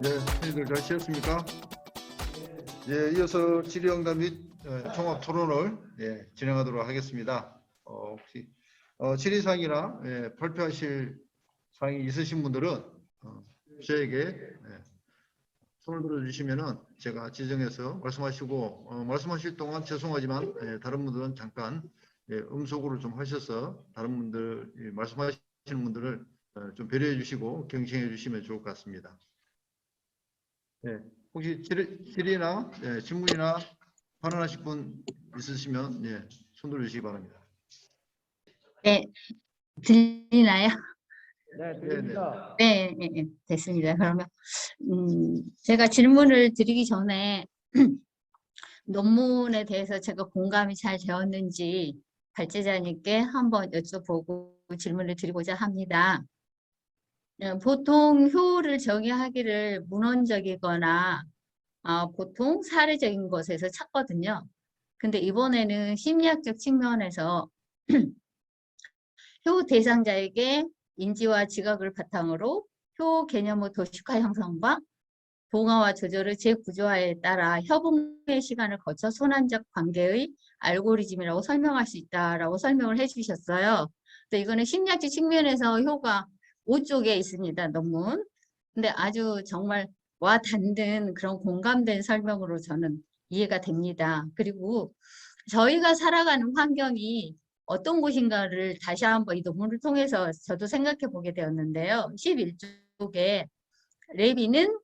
네, 선생님들 잘 쉬었습니까? 예, 이어서 질의응답 및 종합 토론을 진행하도록 하겠습니다. 혹시 질의사항이나 발표하실 사항이 있으신 분들은 저에게 손을 들어주시면은 제가 지정해서 말씀하시고 말씀하실 동안 죄송하지만 다른 분들은 잠깐 음소거를 좀 하셔서 다른 분들 말씀하시는 분들을 좀 배려해 주시고 경청해 주시면 좋을 것 같습니다. 네, 혹시 질의나 질문이나 발언하실 분 있으시면 손 들어주시기 바랍니다. 네, 들리나요? 네, 들립니다. 네, 네, 네, 됐습니다. 그러면 제가 질문을 드리기 전에 논문에 대해서 제가 공감이 잘 되었는지 발제자님께 한번 여쭤보고 질문을 드리고자 합니다. 보통 효를 정의하기를 문헌적이거나 보통 사례적인 것에서 찾거든요. 근데 이번에는 심리학적 측면에서 효 대상자에게 인지와 지각을 바탕으로 효 개념의 도식화 형성과 동화와 조절의 재구조화에 따라 협응의 시간을 거쳐 순환적 관계의 알고리즘이라고 설명할 수 있다라고 설명을 해주셨어요. 근데 이거는 심리학적 측면에서 효가 5쪽에 있습니다. 논문. 근데 아주 정말 와 닿는 그런 공감된 설명으로 저는 이해가 됩니다. 그리고 저희가 살아가는 환경이 어떤 곳인가를 다시 한번 이 논문을 통해서 저도 생각해 보게 되었는데요. 11쪽에 레비는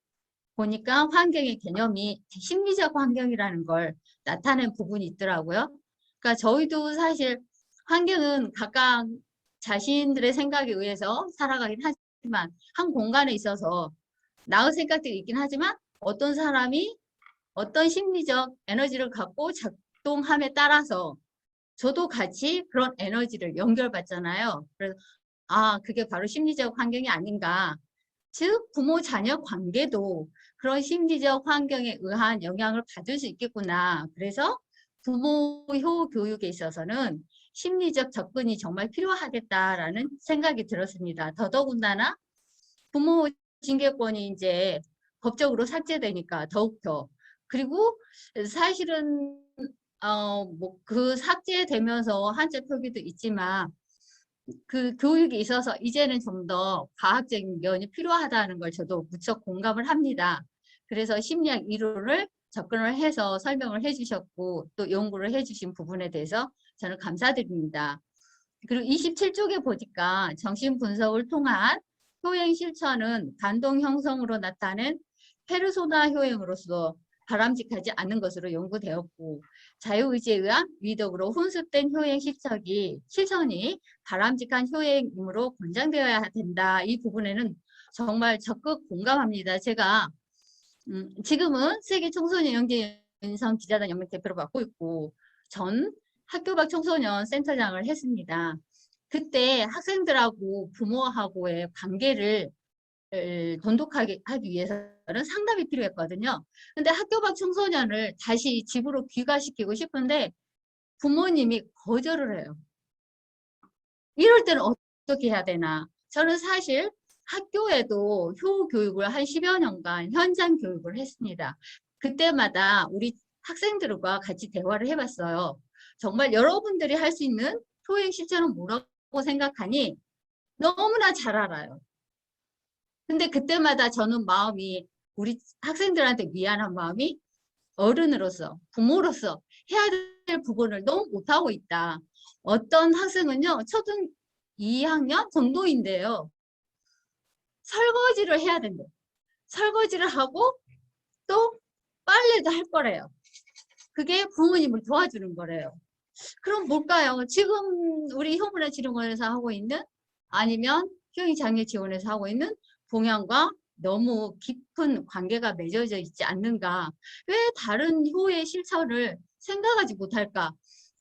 보니까 환경의 개념이 심리적 환경이라는 걸 나타낸 부분이 있더라고요. 그러니까 저희도 사실 환경은 각각 자신들의 생각에 의해서 살아가긴 하지만 한 공간에 있어서 나의 생각들이 있긴 하지만 어떤 사람이 어떤 심리적 에너지를 갖고 작동함에 따라서 저도 같이 그런 에너지를 연결받잖아요. 그래서 그게 바로 심리적 환경이 아닌가. 즉 부모 자녀 관계도 그런 심리적 환경에 의한 영향을 받을 수 있겠구나. 그래서 부모 효 교육에 있어서는 심리적 접근이 정말 필요하겠다라는 생각이 들었습니다. 더더군다나 부모 징계권이 이제 법적으로 삭제되니까 더욱더. 그리고 사실은 뭐 그 삭제되면서 한자 표기도 있지만 그 교육에 있어서 이제는 좀 더 과학적인 면이 필요하다는 걸 저도 무척 공감을 합니다. 그래서 심리학 이론을 접근을 해서 설명을 해주셨고 또 연구를 해주신 부분에 대해서 저는 감사드립니다. 그리고 27쪽에 보니까 정신분석을 통한 효행 실천은 반동 형성으로 나타낸 페르소나 효행으로서 바람직하지 않은 것으로 연구되었고 자유의지에 의한 위덕으로 혼습된 효행 실천이 바람직한 효행이므로 권장되어야 된다. 이 부분에는 정말 적극 공감합니다. 제가 지금은 세계 청소년 영재인성 기자단 연맹 대표로 맡고 있고 전 학교 밖 청소년 센터장을 했습니다. 그때 학생들하고 부모하고의 관계를 돈독하게 하기 위해서는 상담이 필요했거든요. 근데 학교 밖 청소년을 다시 집으로 귀가시키고 싶은데 부모님이 거절을 해요. 이럴 때는 어떻게 해야 되나? 저는 사실 학교에도 효 교육을 한 10여 년간 현장 교육을 했습니다. 그때마다 우리 학생들과 같이 대화를 해봤어요. 정말 여러분들이 할 수 있는 효행 실천은 뭐라고 생각하니? 너무나 잘 알아요. 근데 그때마다 저는 마음이 우리 학생들한테 미안한 마음이 어른으로서 부모로서 해야 될 부분을 너무 못하고 있다. 어떤 학생은요. 초등 2학년 정도인데요. 설거지를 해야 된대요. 설거지를 하고 또 빨래도 할 거래요. 그게 부모님을 도와주는 거래요. 그럼 뭘까요? 지금 우리 효문화지원에서 하고 있는 아니면 효행장애 지원에서 하고 있는 동양과 너무 깊은 관계가 맺어져 있지 않는가? 왜 다른 효의 실천을 생각하지 못할까?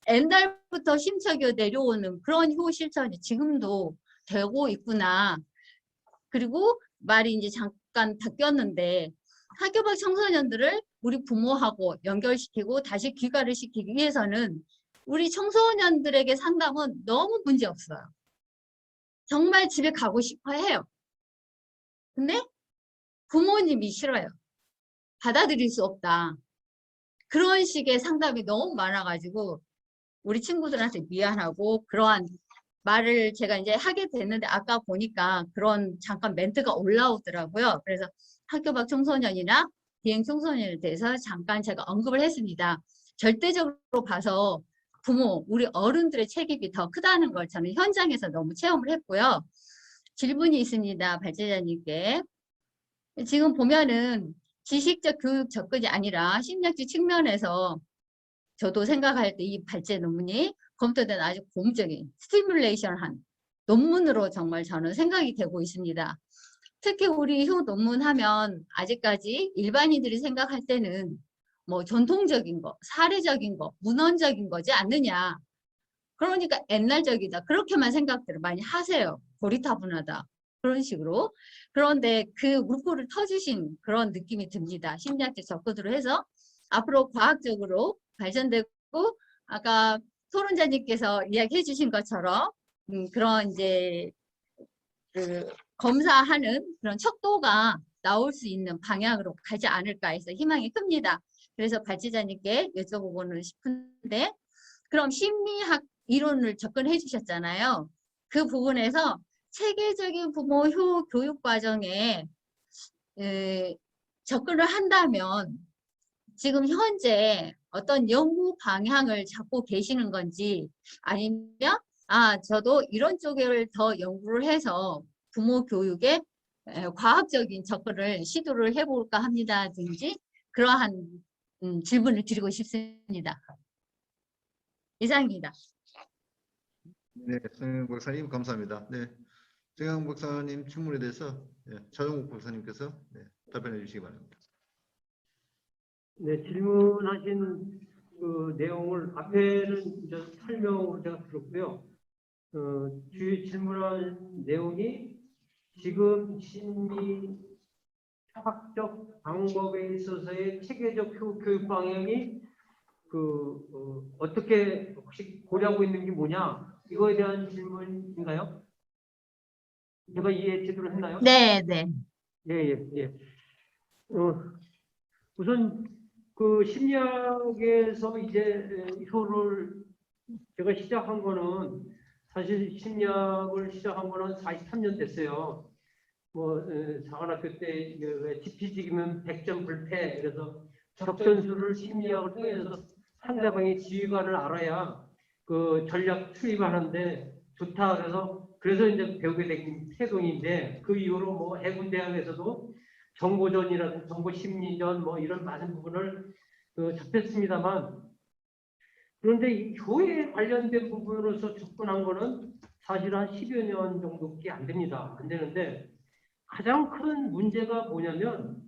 옛날부터 힘차게 내려오는 그런 효 실천이 지금도 되고 있구나. 그리고 말이 이제 잠깐 바뀌었는데 학교 밖 청소년들을 우리 부모하고 연결시키고 다시 귀가를 시키기 위해서는 우리 청소년들에게 상담은 너무 문제 없어요. 정말 집에 가고 싶어 해요. 근데 부모님이 싫어요. 받아들일 수 없다. 그런 식의 상담이 너무 많아가지고 우리 친구들한테 미안하고 그러한 말을 제가 이제 하게 됐는데 아까 보니까 그런 잠깐 멘트가 올라오더라고요. 그래서 학교 밖 청소년이나 비행 청소년에 대해서 잠깐 제가 언급을 했습니다. 절대적으로 봐서 부모, 우리 어른들의 책임이 더 크다는 걸 저는 현장에서 너무 체험을 했고요. 질문이 있습니다. 발제자님께. 지금 보면은 지식적 교육 접근이 아니라 심리학적 측면에서 저도 생각할 때 이 발제 논문이 검토된 아주 공적인 스티뮬레이션한 논문으로 정말 저는 생각이 되고 있습니다. 특히 우리 효 논문 하면 아직까지 일반인들이 생각할 때는 뭐 전통적인 거, 사례적인 거, 문헌적인 거지 않느냐. 그러니까 옛날적이다. 그렇게만 생각들을 많이 하세요. 고리타분하다. 그런 식으로. 그런데 그 물꼬를 터주신 그런 느낌이 듭니다. 심리학적 접근으로 해서 앞으로 과학적으로 발전되고 아까 토론자님께서 이야기해 주신 것처럼 그런 이제 그 검사하는 그런 척도가 나올 수 있는 방향으로 가지 않을까 해서 희망이 큽니다. 그래서 발제자님께 여쭤보고는 싶은데 그럼 심리학 이론을 접근해 주셨잖아요. 그 부분에서 체계적인 부모 효 교육 과정에 접근을 한다면 지금 현재 어떤 연구 방향을 잡고 계시는 건지 아니면 저도 이런 쪽을 더 연구를 해서 부모 교육에 과학적인 접근을 시도를 해볼까 합니다든지 그러한 질문을 드리고 싶습니다. 이상입니다. 네, 정영 박사님 감사합니다. 네, 정영 박사님 질문에 대해서 차종욱 박사님께서 답변해 주시기 바랍니다. 네, 질문하신 그 내용을 앞에는 이제 설명을 제가 들었고요. 주요 질문한 내용이 지금 심리학적 방법에 있어서의 체계적 교육 방향이 어떻게 혹시 고려하고 있는 게 뭐냐 이거에 대한 질문인가요? 제가 이해 제대로 했나요? 네, 네. 예. 우선 그 심리학에서 이제 효를 제가 시작한 거는 사실 심리학을 시작한 거는 43년 됐어요. 뭐 사관학교 때 지피지기면 100점 불패 그래서 적전술을 심리학을 통해서 상대방의 지휘관을 알아야 그 전략 투입하는데 좋다 그래서 이제 배우게 된 태동인데 그 이후로 뭐 해군대학에서도 정보전이라든지 정보심리전 뭐 이런 많은 부분을 접했습니다만 그런데 이 교회에 관련된 부분으로서 접근한 거는 사실 한 10여 년 정도밖에 안 됩니다. 안 되는데 가장 큰 문제가 뭐냐면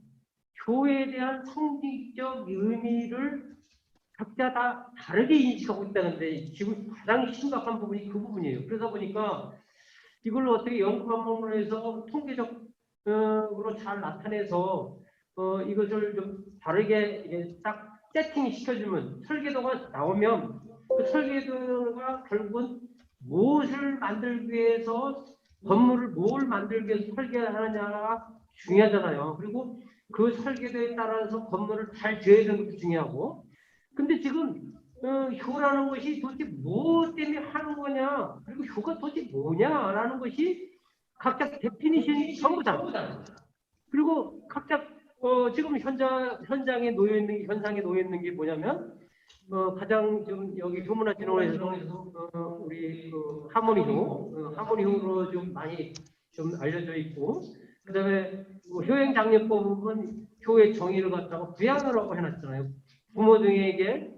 교회에 대한 성직적 의미를 각자 다 다르게 인식하고 있다는데 지금 가장 심각한 부분이 그 부분이에요. 그러다 보니까 이걸 어떻게 연구 방법으로 해서 통계적으로 잘 나타내서 이것을 좀 다르게 딱 세팅 시켜주면 설계도가 나오면 그 설계도가 결국은 무엇을 만들기 위해서 건물을 뭘 만들기 위해서 설계하느냐가 중요하잖아요. 그리고 그 설계도에 따라서 건물을 잘 지어야 되는 것도 중요하고 근데 지금 효라는 것이 도대체 무엇 때문에 하는 거냐 그리고 효가 도대체 뭐냐라는 것이 각자 데피니션이 전부 다 그리고 각자 지금 현장에 놓여 있는 현상에 놓여 있는 게 뭐냐면 가장 좀 여기 교문화진흥원에서 우리 하모니효로 좀 많이 좀 알려져 있고 그다음에 효행장려법은 효의 정의를 갖다가 부양하라고 해놨잖아요. 부모 등에게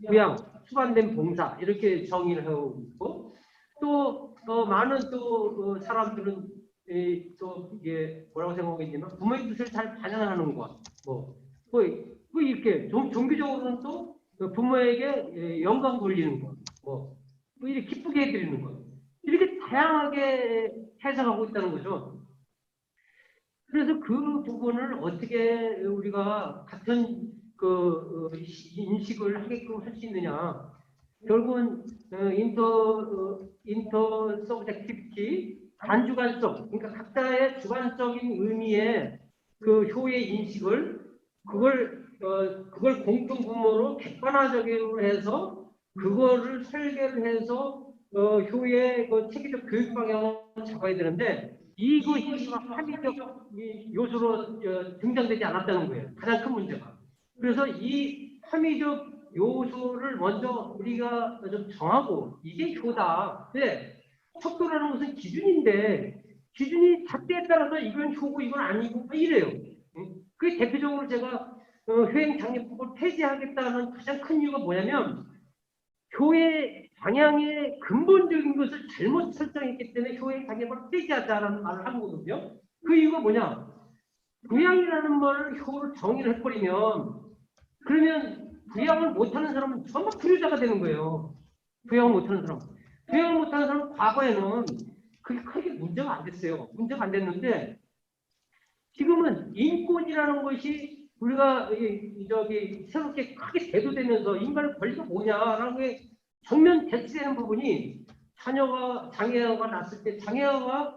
부양, 수반된 봉사 이렇게 정의를 하고 있고 또 많은 또 사람들은 또 이게 뭐라고 생각하겠냐면 부모의 뜻을 잘 반영하는 것, 뭐 이렇게 종교적으로는 또 부모에게 영광 돌리는 것, 뭐 이렇게 기쁘게 해드리는 것 이렇게 다양하게 해석하고 있다는 거죠. 그래서 그 부분을 어떻게 우리가 같은 인식을 하게끔 할 수 있느냐. 결국은 인터 서브젝티비티 단주관적, 그러니까 각자의 주관적인 의미의 그 효의 인식을 그걸 공통 분모로 객관화적으로 해서 그거를 설계를 해서 효의 그 체계적 교육 방향을 잡아야 되는데 이것이 합의적 요소로 등장되지 않았다는 거예요. 가장 큰 문제가. 그래서 이 합의적 요소를 먼저 우리가 좀 정하고 이게 효다. 근데 척도라는 것은 기준인데 기준이 잣대에 따라서 이건 효고 이건 아니고 이래요. 그 대표적으로 제가 효행 장려법을 폐지하겠다는 가장 큰 이유가 뭐냐면 효의 방향의 근본적인 것을 잘못 설정했기 때문에 효행 장려법을 폐지하자라는 말을 하는 거거든요. 그 이유가 뭐냐? 부양이라는 말을 효를 정의를 해버리면 그러면 부양을 못하는 사람은 전부 불효자가 되는 거예요. 부양을 못하는 사람. 부양을 못하는 사람은 과거에는 그게 크게 문제가 안 됐어요. 문제가 안 됐는데 지금은 인권이라는 것이 우리가 새롭게 크게 대두되면서 인간의 권리가 뭐냐라는 게 정면 대치되는 부분이 장애아가 낳았을 때 장애아가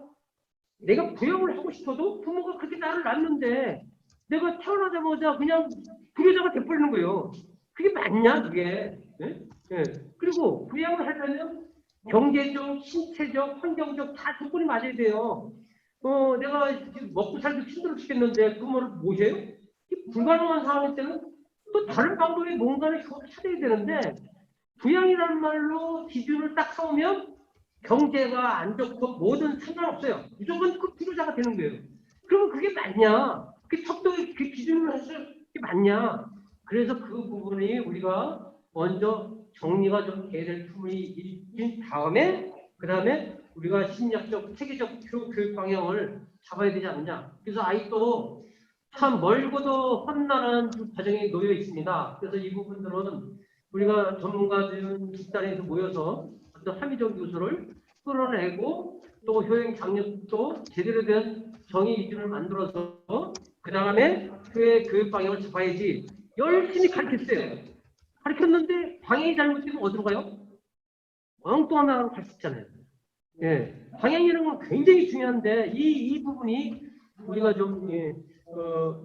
내가 부양을 하고 싶어도 부모가 그렇게 나를 낳는데 내가 태어나자마자 그냥 불효자가 돼버리는 거예요. 그게 맞냐 그게. 네? 네. 그리고 부양을 하려면 경제적, 신체적, 환경적 다 조건이 맞아야 돼요. 내가 지금 먹고 살기 힘들어 죽겠는데 부모를 모셔요? 불가능한 상황일 때는 또 다른 방법이 뭔가를 찾아야 되는데 부양이라는 말로 기준을 딱 세우면 경제가 안 좋고 뭐든 상관없어요. 무조건 그 불효자가 되는 거예요. 그러면 그게 맞냐? 그 척도의 그 기준을 했을 게 맞냐? 그래서 그 부분이 우리가 먼저 정리가 좀 돼야 될 부분이 있긴 다음에 그 다음에 우리가 심리학적, 체계적 교육 방향을 잡아야 되지 않느냐. 그래서 아직도 참 멀고도 험난한 과정에 놓여 있습니다. 그래서 이 부분들은 우리가 전문가들 집단에서 모여서 어떤 합의적 요소를 끌어내고 또 효행 장려도 제대로 된 정의 기준을 만들어서 그 다음에 교육 방향을 잡아야지 열심히 가르쳤어요. 가르쳤는데 방향이 잘못되면 어디로 가요? 엉뚱한 방향으로 갈 수 있잖아요. 예, 방향이라는 건 굉장히 중요한데 이 부분이 우리가 좀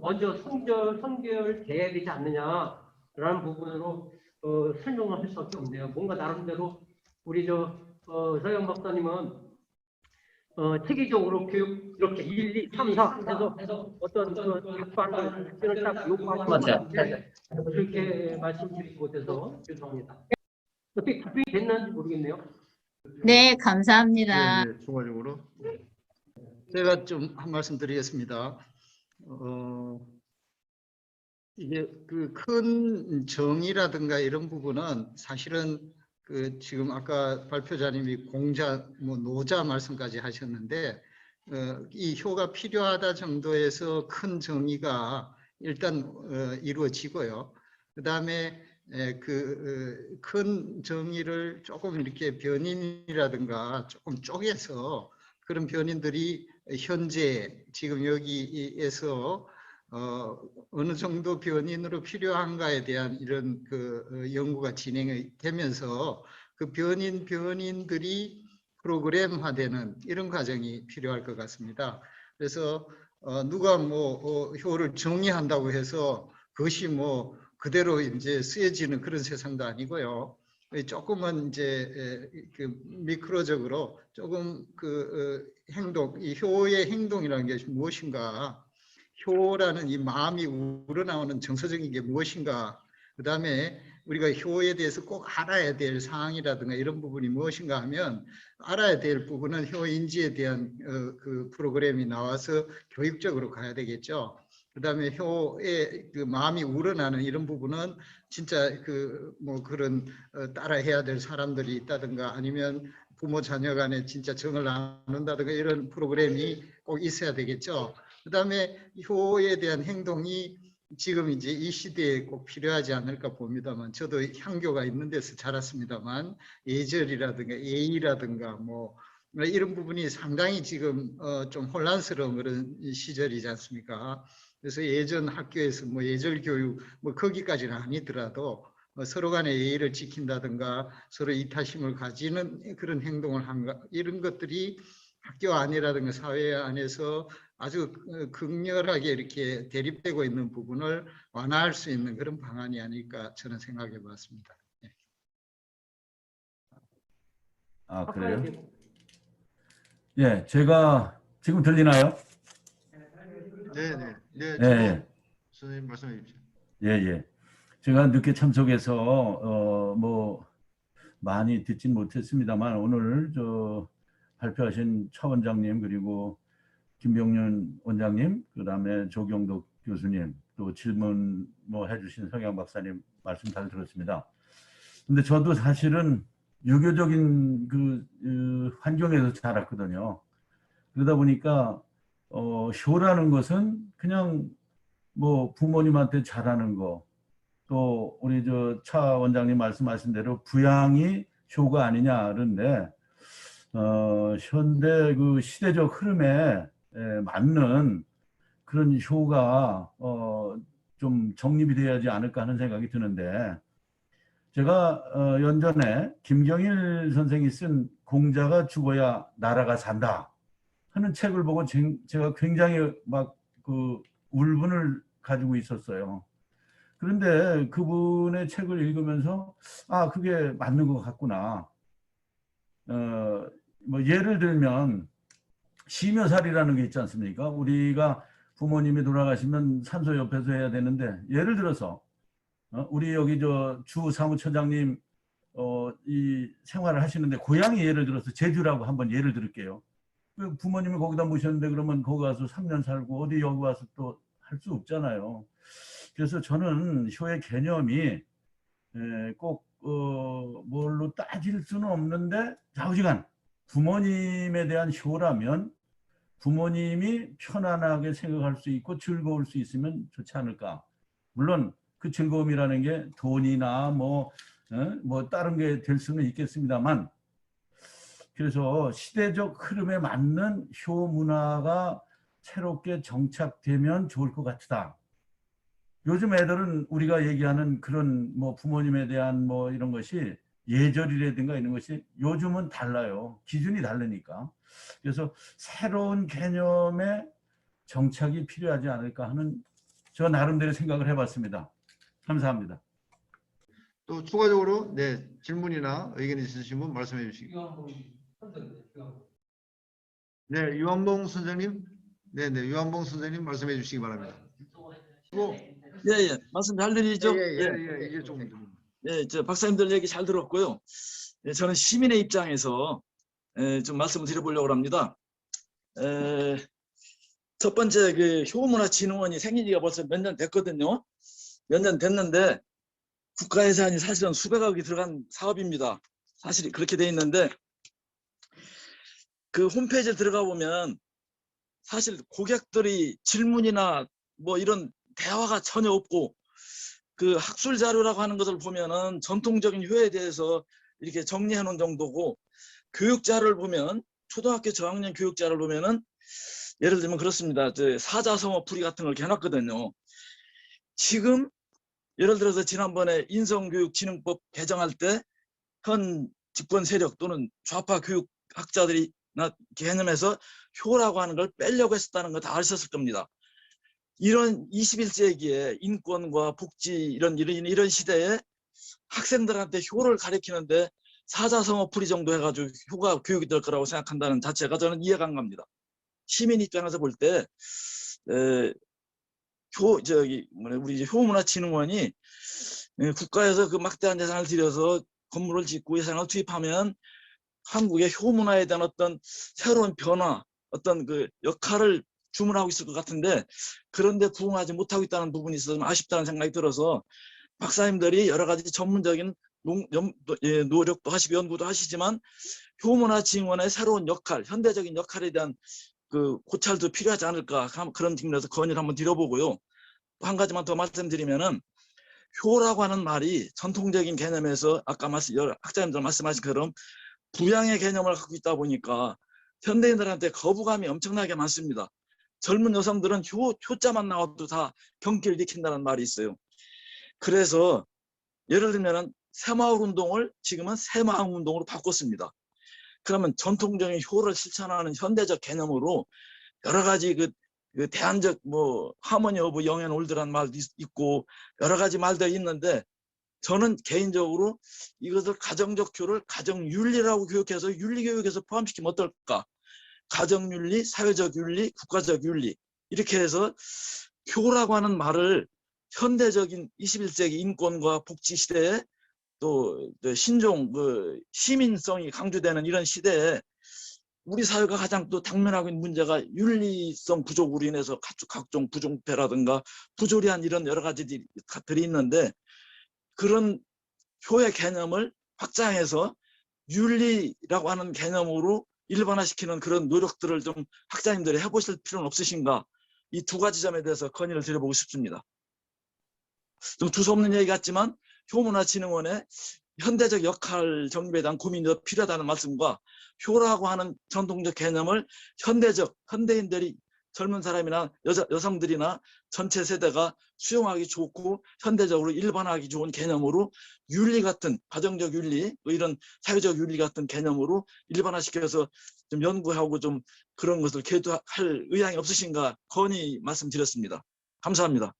먼저 선결돼야 되지 않느냐라는 부분으로 설명을 할 수밖에 없네요. 뭔가 나름대로 우리 서영 박사님은 체계적으로 교육 이렇게 1, 2, 3, 4 해서 어떤 작전을 딱 요구하시는 것 같은데 그렇게 말씀드리지 못해서 죄송합니다. 어떻게 답변이 됐는지 모르겠네요. 네, 감사합니다. 네, 추가적으로. 제가 좀 한 말씀 드리겠습니다. 이게 그 큰 정의라든가 이런 부분은 사실은 그 지금 아까 발표자님이 공자, 노자 말씀까지 하셨는데 이 효가 필요하다 정도에서 큰 정의가 일단 이루어지고요. 그 다음에 그 큰 정의를 조금 이렇게 변인이라든가 조금 쪼개서 그런 변인들이 현재 지금 여기에서 어느 정도 변인으로 필요한가에 대한 이런 그 연구가 진행이 되면서 그 변인들이 프로그램화되는 이런 과정이 필요할 것 같습니다. 그래서 누가 효를 정의한다고 해서 그것이 그대로 이제 쓰여지는 그런 세상도 아니고요. 조금은 이제 그 미크로적으로 조금 그 행동, 이 효의 행동이라는 게 무엇인가, 효라는 이 마음이 우러나오는 정서적인 게 무엇인가, 그 다음에 우리가 효에 대해서 꼭 알아야 될 사항이라든가 이런 부분이 무엇인가 하면 알아야 될 부분은 효인지에 대한 그 프로그램이 나와서 교육적으로 가야 되겠죠. 그 다음에 효의 그 마음이 우러나는 이런 부분은 진짜 그런 따라해야 될 사람들이 있다든가 아니면 부모 자녀 간에 진짜 정을 나눈다든가 이런 프로그램이 꼭 있어야 되겠죠. 그 다음에 효에 대한 행동이 지금 이제 이 시대에 꼭 필요하지 않을까 봅니다만, 저도 향교가 있는 데서 자랐습니다만 예절이라든가 예의라든가 이런 부분이 상당히 지금 좀 혼란스러운 그런 시절이지 않습니까? 그래서 예전 학교에서 예절 교육 거기까지는 아니더라도 서로 간의 예의를 지킨다든가 서로 이타심을 가지는 그런 행동을 한가 이런 것들이 학교 안이라든가 사회 안에서 아주 극렬하게 이렇게 대립되고 있는 부분을 완화할 수 있는 그런 방안이 아닐까 저는 생각해 봤습니다. 아, 아까 그래요? 이제 예, 제가 지금 들리나요? 네, 네, 네, 예, 예, 선생님 말씀해 주십시오. 예, 예. 제가 늦게 참석해서 뭐 많이 듣진 못했습니다만 오늘 저 발표하신 차 원장님 그리고 김병윤 원장님 그다음에 조경덕 교수님 또 질문 뭐 해주신 성향 박사님 말씀 잘 들었습니다. 근데 저도 사실은 유교적인 그 환경에서 자랐거든요. 그러다 보니까 효라는 것은 그냥 뭐 부모님한테 잘하는 거, 또 우리 저 차 원장님 말씀하신 대로 부양이 효가 아니냐 그런데 현대 그 시대적 흐름에 맞는 그런 효가 좀 정립이 돼야지 않을까 하는 생각이 드는데 제가 연전에 김경일 선생이 쓴 공자가 죽어야 나라가 산다 하는 책을 보고 제가 굉장히 막 그 울분을 가지고 있었어요. 그런데 그분의 책을 읽으면서 아 그게 맞는 것 같구나. 뭐 예를 들면 심여살이라는 게 있지 않습니까? 우리가 부모님이 돌아가시면 산소 옆에서 해야 되는데 예를 들어서 우리 여기 저 주 사무처장님 이 생활을 하시는데 고향이 예를 들어서 제주라고 한번 예를 들을게요. 그 부모님이 거기다 모셨는데 그러면 거기 가서 3년 살고 어디 여기 와서 또 할 수 없잖아요. 그래서 저는 효의 개념이 꼭 뭘로 따질 수는 없는데 좌우지간 부모님에 대한 효라면 부모님이 편안하게 생각할 수 있고 즐거울 수 있으면 좋지 않을까. 물론 그 즐거움이라는 게 돈이나 뭐 다른 게 될 수는 있겠습니다만 그래서 시대적 흐름에 맞는 효 문화가 새롭게 정착되면 좋을 것 같다. 요즘 애들은 우리가 얘기하는 그런 뭐 부모님에 대한 뭐 이런 것이 예절이라든가 이런 것이 요즘은 달라요. 기준이 다르니까. 그래서 새로운 개념의 정착이 필요하지 않을까 하는 저 나름대로 생각을 해봤습니다. 감사합니다. 또 추가적으로 네, 질문이나 의견 있으신 분 말씀해 주시기. 네, 유한봉 선생님. 네, 네, 유한봉 선생님 말씀해 주시기 바랍니다. 예, 예. 말씀 잘 들리죠? 예, 이게 좀 예, 저 박사님들 얘기 잘 들었고요. 예, 저는 시민의 입장에서 좀 말씀을 드려보려고 합니다. 첫 번째 그 효문화진흥원이 생긴 지가 벌써 몇 년 됐거든요. 몇 년 됐는데 국가 예산이 사실은 수백억이 들어간 사업입니다. 사실 그렇게 돼 있는데 그 홈페이지에 들어가 보면 사실 고객들이 질문이나 뭐 이런 대화가 전혀 없고 그 학술 자료라고 하는 것을 보면은 전통적인 효에 대해서 이렇게 정리해 놓은 정도고 교육 자료를 보면 초등학교 저학년 교육 자료를 보면은 예를 들면 그렇습니다. 사자성어 풀이 같은 걸 해놨거든요. 지금 예를 들어서 지난번에 인성교육진흥법 개정할 때 현 집권 세력 또는 좌파 교육학자들이 개념에서 효라고 하는 걸 빼려고 했었다는 거 다 아셨을 겁니다. 이런 21세기에 인권과 복지 이런 시대에 학생들한테 효를 가르치는데 사자성어 풀이 정도 해가지고 효가 교육이 될 거라고 생각한다는 자체가 저는 이해가 안 갑니다. 시민 입장에서 볼 때 우리 효문화진흥원이 국가에서 그 막대한 예산을 들여서 건물을 짓고 예산을 투입하면 한국의 효문화에 대한 어떤 새로운 변화, 어떤 그 역할을 주문하고 있을 것 같은데 그런데 부응하지 못하고 있다는 부분이 있어서 아쉽다는 생각이 들어서 박사님들이 여러 가지 전문적인 노력도 하시고 연구도 하시지만 효문화진흥원의 새로운 역할, 현대적인 역할에 대한 그 고찰도 필요하지 않을까 그런 측면에서 건의를 한번 드려보고요. 또 한 가지만 더 말씀드리면은 효라고 하는 말이 전통적인 개념에서 아까 학자님들 말씀하신 것처럼 부양의 개념을 갖고 있다 보니까 현대인들한테 거부감이 엄청나게 많습니다. 젊은 여성들은 효자만 나와도 다 경기를 일으킨다는 말이 있어요. 그래서 예를 들면 새마을 운동을 지금은 새마음 운동으로 바꿨습니다. 그러면 전통적인 효를 실천하는 현대적 개념으로 여러 가지 그 대안적 뭐 하모니 오브 영 앤 올드라는 말도 있고 여러 가지 말들이 있는데 저는 개인적으로 이것을 가정적 효를 가정윤리라고 교육해서 윤리교육에서 포함시키면 어떨까? 가정윤리, 사회적 윤리, 국가적 윤리 이렇게 해서 효라고 하는 말을 현대적인 21세기 인권과 복지 시대에 또 신종 시민성이 강조되는 이런 시대에 우리 사회가 가장 또 당면하고 있는 문제가 윤리성 부족으로 인해서 각종 부정패라든가 부조리한 이런 여러 가지들이 있는데 그런 효의 개념을 확장해서 윤리라고 하는 개념으로 일반화시키는 그런 노력들을 좀 학자님들이 해보실 필요는 없으신가? 이 두 가지 점에 대해서 건의를 드려보고 싶습니다. 좀 두서없는 얘기 같지만 효문화진흥원의 현대적 역할 정립에 대한 고민이 필요하다는 말씀과 효라고 하는 전통적 개념을 현대인들이 젊은 사람이나 여성들이나 전체 세대가 수용하기 좋고 현대적으로 일반화하기 좋은 개념으로 윤리 같은 가정적 윤리 이런 사회적 윤리 같은 개념으로 일반화시켜서 좀 연구하고 좀 그런 것을 계도할 의향이 없으신가 건의 말씀드렸습니다. 감사합니다.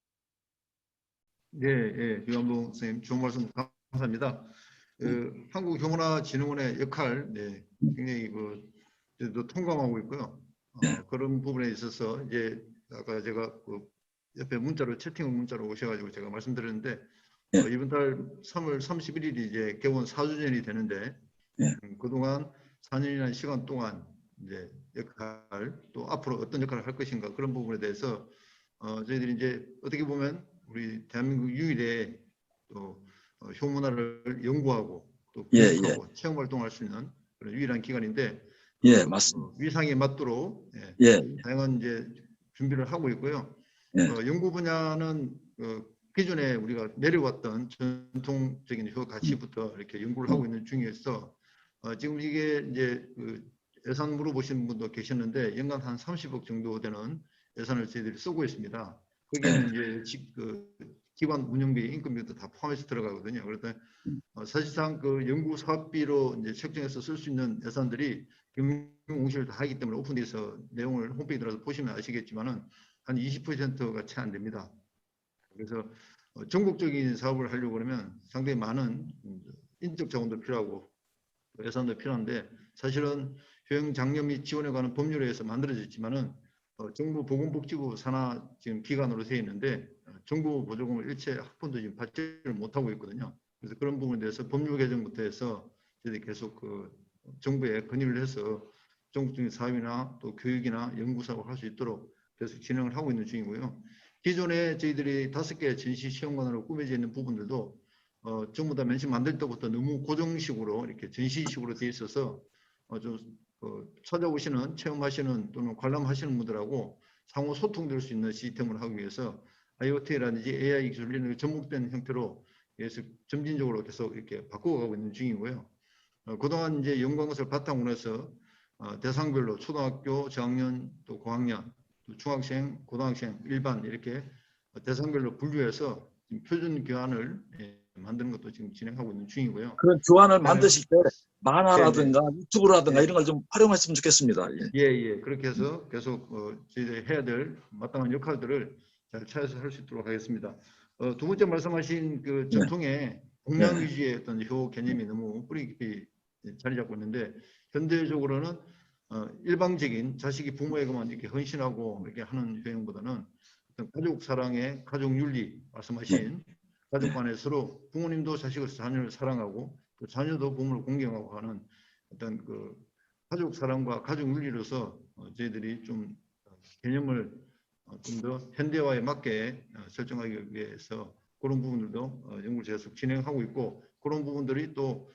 예, 유한봉 선생님 좋은 말씀 감사합니다. 한국교문화진흥원의 역할, 네, 굉장히 또 통감하고 있고요. 그런 부분에 있어서 이제 아까 제가 옆에 문자로 채팅 문자로 오셔가지고 제가 말씀드렸는데 이번 달 3월 31일이 이제 개원 4주년이 되는데 그동안 4년이라는 시간 동안 이제 역할 또 앞으로 어떤 역할을 할 것인가 그런 부분에 대해서 저희들이 이제 어떻게 보면 우리 대한민국 유일의 또 효문화를 연구하고 또 교육하고 체험 활동할 수 있는 그런 유일한 기관인데 맞습니다. 위상에 맞도록 다양한 이제 준비를 하고 있고요. 연구 분야는 기존에 우리가 내려왔던 전통적인 효 가치부터 이렇게 연구를 하고 있는 중에서 지금 이게 이제 예산 물어보시는 분도 계셨는데 연간 한 30억 정도 되는 예산을 저희들이 쓰고 있습니다. 거기는 이제 기관 운영비, 인건비도 다 포함해서 들어가거든요. 그래서 사실상 그 연구 사업비로 이제 책정해서 쓸 수 있는 예산들이 경영공시를 다 하기 때문에 오픈돼서 내용을 홈페이지 들어서 보시면 아시겠지만은 한 20%가 채 안 됩니다. 그래서 전국적인 사업을 하려고 그러면 상당히 많은 인적 자원도 필요하고 예산도 필요한데 사실은 효용 장려 및 지원에 관한 법률에 의해서 만들어졌지만은 정부 보건복지부 산하 지금 기관으로 되어 있는데 정부 보조금을 일체 한 푼도 지금 받지를 못하고 있거든요. 그래서 그런 부분에 대해서 법률 개정부터 해서 저희들이 계속 정부에 건의를 해서 전국적인 사업이나 또 교육이나 연구 사업을 할 수 있도록 계속 진행을 하고 있는 중이고요. 기존에 저희들이 5개 전시 시험관으로 꾸며져 있는 부분들도 전부 다 맨신 만들 때부터 너무 고정식으로 이렇게 전시식으로 되어 있어서 좀 찾아오시는 체험하시는 또는 관람하시는 분들하고 상호 소통될 수 있는 시스템을 하기 위해서 IoT라든지 AI 기술 이런 접목된 형태로 계속 점진적으로 계속 이렇게 바꿔가고 있는 중이고요. 그동안 이제 연구한 것을 바탕으로 해서 대상별로 초등학교 저학년 또 고학년 또 중학생, 고등학생, 일반 이렇게 대상별로 분류해서 표준 교환을 만드는 것도 지금 진행하고 있는 중이고요. 그런 교환을 만드실 때 만화라든가 유튜브라든가 이런 걸 좀 활용했으면 좋겠습니다. 그렇게 해서 계속 저희들이 해야 될 마땅한 역할들을 잘 찾아서 할 수 있도록 하겠습니다. 두 번째 말씀하신 그 전통의 동양 위주의 어떤 효 개념이 너무 뿌리 깊이 자리 잡고 있는데 현대적으로는 일방적인 자식이 부모에게만 이렇게 헌신하고 이렇게 하는 효용보다는 어떤 가족 사랑의 가족 윤리 말씀하신 가족 간에 서로 부모님도 자식을 자녀를 사랑하고 또 자녀도 부모를 공경하고 하는 어떤 그 가족 사랑과 가족 윤리로서 저희들이 좀 개념을 좀 더 현대화에 맞게 설정하기 위해서 그런 부분들도 연구를 계속 진행하고 있고 그런 부분들이 또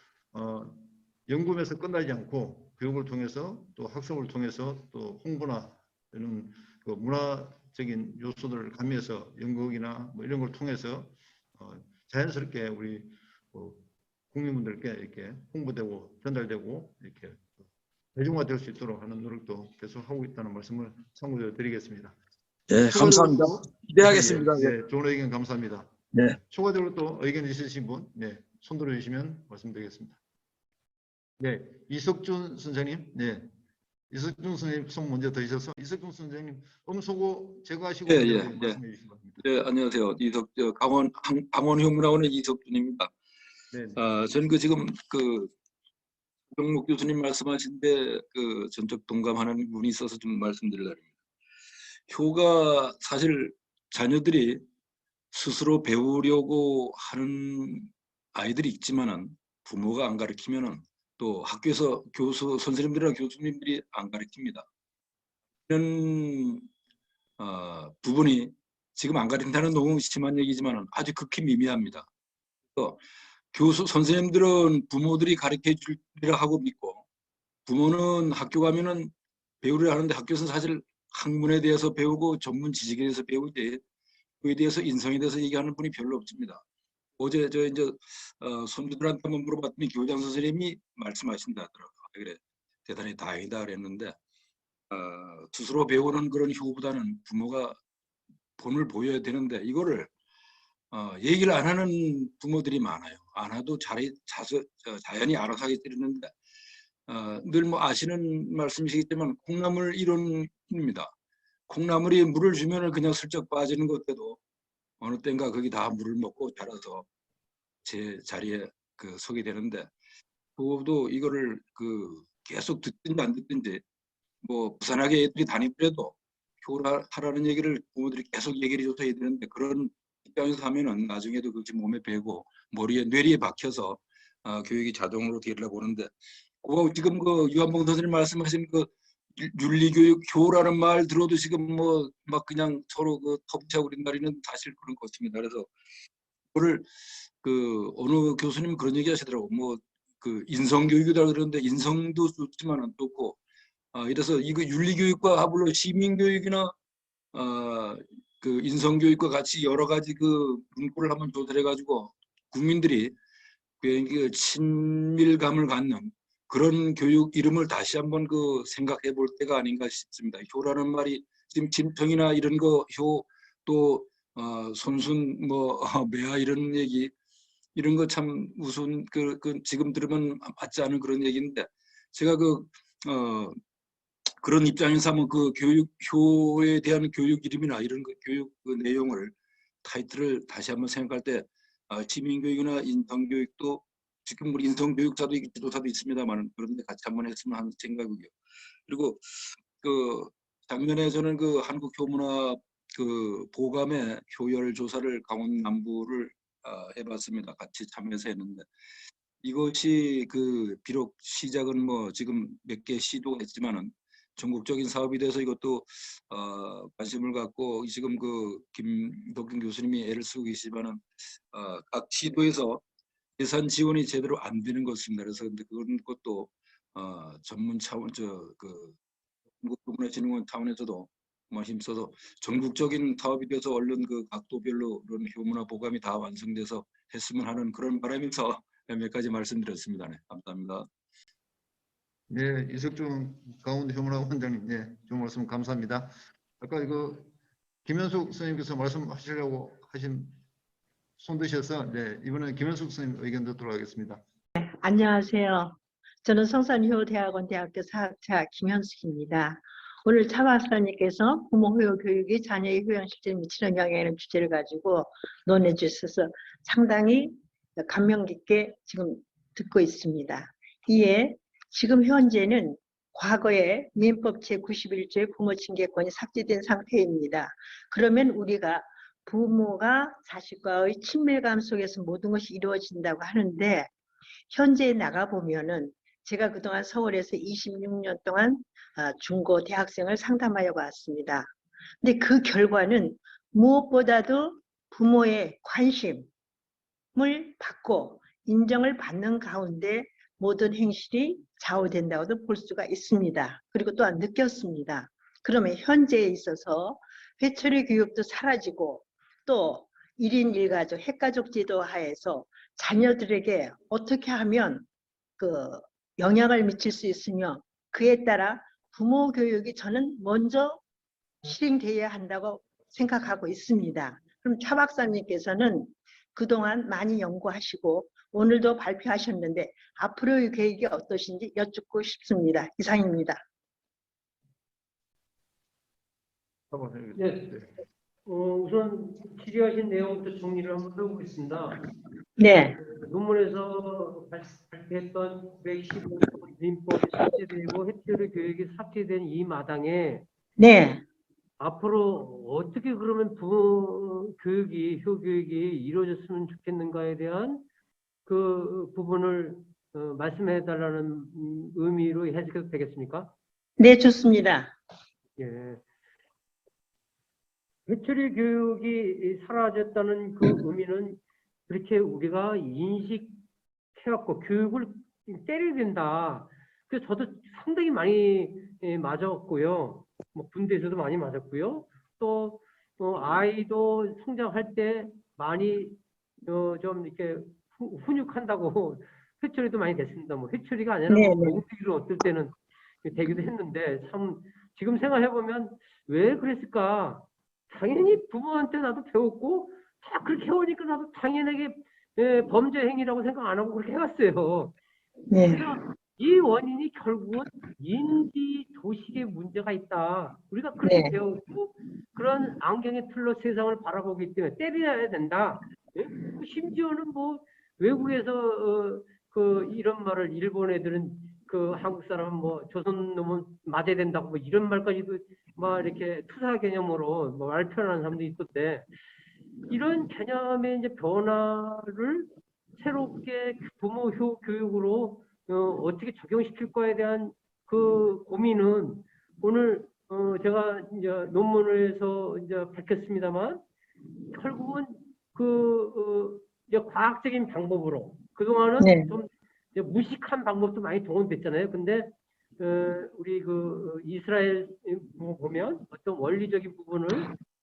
연구에서 끝나지 않고 교육을 통해서 또 학습을 통해서 또 홍보나 이런 그 문화적인 요소들을 가미해서 연극이나 뭐 이런 걸 통해서 자연스럽게 우리 국민분들께 이렇게 홍보되고 전달되고 이렇게 대중화될 수 있도록 하는 노력도 계속 하고 있다는 말씀을 참고로 드리겠습니다. 감사합니다. 기대하겠습니다. 좋은 의견 감사합니다. 추가적으로 또 의견 있으신 분, 손 들어주시면 말씀드리겠습니다. 네, 이석준 선생님. 네. 이석준 선생님 손 먼저 드셔서 이석준 선생님 음소거 제거하시고 예, 이제 예, 말씀해 주시기 바랍니다. 네, 안녕하세요. 강원 흉문학원의 이석준입니다. 네. 저는 지금 정목 교수님 말씀하신데 전적 동감하는 부분이 있어서 좀 말씀드리려고 합니다. 효가 사실 자녀들이 스스로 배우려고 하는 아이들이 있지만은 부모가 안 가르치면은 또 학교에서 선생님들이나 교수님들이 안 가르칩니다. 이런 부분이 지금 안 가르친다는 너무 심한 얘기지만 아주 극히 미미합니다. 선생님들은 부모들이 가르쳐 주리라 하고 믿고, 부모는 학교 가면은 배우려 하는데 학교에서는 사실 학문에 대해서 배우고 전문 지식에 대해서 배우지 그에 대해서 인성에 대해서 얘기하는 분이 별로 없습니다. 어제 이제 손주들한테 한번 물어봤더니 교장 선생님이 말씀하신다더라고요. 그래 대단히 다행이다 그랬는데 스스로 배우는 그런 효보다는 부모가 본을 보여야 되는데 이거를 얘기를 안 하는 부모들이 많아요. 안 해도 자연히 알아서 하겠지는데 늘 뭐 아시는 말씀이시겠지만 콩나물 이론입니다. 콩나물이 물을 주면 그냥 슬쩍 빠지는 것도 어느 땐가 거기 다 물을 먹고 자라서 제 자리에 서게 되는데 부모도 이거를 계속 듣든지 안 듣든지 뭐 부산하게 애들이 다니더라도 효라는 얘기를 부모들이 계속 얘기를 해줘서 해야 되는데 그런 입장에서 하면은 나중에도 그것이 몸에 배고 뇌리에 박혀서 교육이 자동으로 되려고 하는데 지금 유한봉 선생님 말씀하신 윤리교육 효라는 말 들어도 지금 뭐 막 그냥 서로 터부치하고 그런 말이는 사실 그런 것입니다. 그래서 그거를 어느 교수님 그런 얘기 하시더라고. 뭐 인성교육이다 그러는데 인성도 좋지만은 좋고 이래서 이거 윤리교육과 하물로 시민교육이나 인성교육과 같이 여러 가지 문구를 한번 조달해가지고 국민들이 친밀감을 갖는 그런 교육 이름을 다시 한번 생각해 볼 때가 아닌가 싶습니다. 효라는 말이 지금 짐승이나 이런 또 손순 매화 이런 얘기 이런 거 참 우스운 지금 들으면 맞지 않은 그런 얘기인데 제가 그런 입장에서 한번 효에 대한 교육 이름이나 이런 교육 내용을 타이틀을 다시 한번 생각할 때 시민교육이나 인성교육도 지금 우리 인성교육사도 지도사도 있습니다만 그런데 같이 한번 했으면 하는 생각이고요. 그리고 작년에 저는 한국효문학 보감의 효열 조사를 강원 남부를 해봤습니다. 같이 참여해서 했는데 이것이 비록 시작은 지금 몇 개 시도했지만은 전국적인 사업이 돼서 이것도 관심을 갖고 지금 김덕균 교수님이 애를 쓰고 계시지만은 각 시도에서 예산 지원이 제대로 안 되는 것입니다. 그래서 근데 그런 것도 전문 차원 한국문화진흥원 차원에서도 힘써서 전국적인 사업이 돼서 얼른 각도별로 그런 효문화 보감이 다 완성돼서 했으면 하는 그런 바람에서 몇 가지 말씀드렸습니다. 네, 감사합니다. 네, 이석준 강원 효문학 원장님, 네, 좋은 말씀 감사합니다. 아까 김현숙 선생님께서 말씀하시려고 하신 손 드셔서 네, 이번에는 김현숙 선생님 의견 듣도록 하겠습니다. 안녕하세요. 저는 성산효대학원 대학교 사학자 김현숙입니다. 오늘 차 박사님께서 부모 효 교육이 자녀의 효양 실질에 미치는 영향이라는 주제를 가지고 논해 주셔서 상당히 감명 깊게 지금 듣고 있습니다. 이에 지금 현재는 과거에 민법 제91조의 부모 징계권이 삭제된 상태입니다. 그러면 우리가 부모가 자식과의 친밀감 속에서 모든 것이 이루어진다고 하는데 현재 나가보면은 제가 그동안 서울에서 26년 동안 중고 대학생을 상담하여 왔습니다. 근데 그 결과는 무엇보다도 부모의 관심을 받고 인정을 받는 가운데 모든 행실이 좌우된다고도 볼 수가 있습니다. 그리고 또한 느꼈습니다. 그러면 현재에 있어서 회초리 교육도 사라지고 또 1인 1가족, 핵가족 제도 하에서 자녀들에게 어떻게 하면 영향을 미칠 수 있으며 그에 따라 부모 교육이 저는 먼저 실행되어야 한다고 생각하고 있습니다. 그럼 차 박사님께서는 그동안 많이 연구하시고 오늘도 발표하셨는데 앞으로의 계획이 어떠신지 여쭙고 싶습니다. 이상입니다. 네. 우선 질의하신 내용부터 정리를 한번 해보겠습니다. 네, 논문에서 발표했던 915 민법이 삭제되고 해체의 교육이 삭제된 이 마당에 네, 앞으로 어떻게 그러면 교육이, 효교육이 이루어졌으면 좋겠는가에 대한 그 부분을 말씀해 달라는 의미로 해석해도 되겠습니까? 네, 좋습니다. 예. 해처리 교육이 사라졌다는 그 의미는 그렇게 우리가 인식해갖고 교육을 때려야 된다. 그래서 저도 상당히 많이 맞았고요. 뭐 군대에서도 많이 맞았고요. 또 아이도 성장할 때 많이 좀 이렇게 훈육한다고 회초리도 많이 됐습니다. 뭐 회초리가 아니라 네, 뭐 네. 몽둥이로 어떨 때는 되기도 했는데 참 지금 생각해 보면 왜 그랬을까? 당연히 부모한테 나도 배웠고 다 그렇게 해오니까 나도 당연하게 범죄 행위라고 생각 안 하고 그렇게 해왔어요. 네, 그래서 이 원인이 결국은 인지 도식의 문제가 있다. 우리가 그렇게 네. 배웠고 그런 안경의 틀로 세상을 바라보기 때문에 때려야 된다. 예? 심지어는 뭐 외국에서 그 이런 말을 일본 애들은 그 한국 사람은 뭐 조선 놈은 맞아야 된다고 뭐 이런 말까지도 막 이렇게 투사 개념으로 뭐 말 표현하는 사람도 있던데 이런 개념의 이제 변화를 새롭게 부모 교육으로 어떻게 적용시킬 거에 대한 그 고민은 오늘 제가 이제 논문에서 이제 밝혔습니다만 결국은 이제 과학적인 방법으로 그동안은 네. 좀 이제 무식한 방법도 많이 동원됐잖아요. 근데 우리 이스라엘 보면 어떤 원리적인 부분을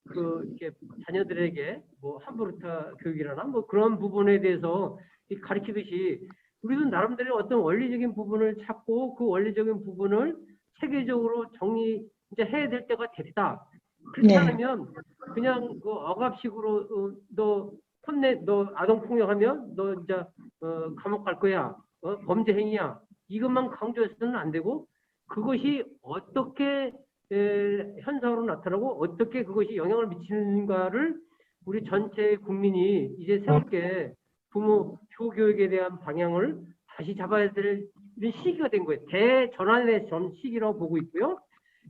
이렇게 자녀들에게 뭐 함부르타 교육이라나 뭐 그런 부분에 대해서 가르치듯이 우리도 나름대로 어떤 원리적인 부분을 찾고 그 원리적인 부분을 체계적으로 이제 해야 될 때가 됐다. 그렇지 네. 않으면 그냥 그 억압식으로 너 아동 폭력하면 너 이제 감옥 갈 거야. 범죄 행위야. 이것만 강조해서는 안 되고 그것이 어떻게 현상으로 나타나고 어떻게 그것이 영향을 미치는가를 우리 전체 국민이 이제 새롭게 부모 교육에 대한 방향을 다시 잡아야 될 시기가 된 거예요. 대전환의 시기라고 보고 있고요.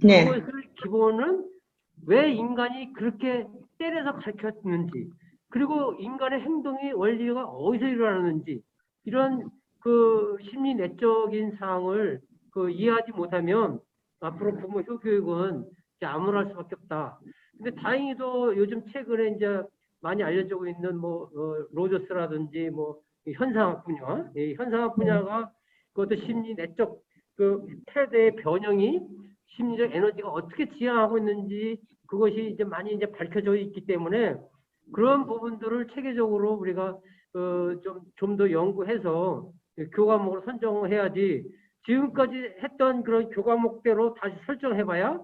네. 그것을 기본은 왜 인간이 그렇게 때려서 가르쳤는지 그리고 인간의 행동의 원리가 어디서 일어나는지 이런 그 심리 내적인 사항을 이해하지 못하면 앞으로 부모 효교육은 이제 암울할 수밖에 없다. 근데 다행히도 요즘 최근에 이제 많이 알려지고 있는 뭐 로저스라든지 뭐 현상학 분야, 이 현상학 분야가 그것도 심리 내적 그 태도의 변형이 심리적 에너지가 어떻게 지향하고 있는지 그것이 이제 많이 이제 밝혀져 있기 때문에 그런 부분들을 체계적으로 우리가 좀 더 연구해서 교과목으로 선정해야지 지금까지 했던 그런 교과목대로 다시 설정해봐야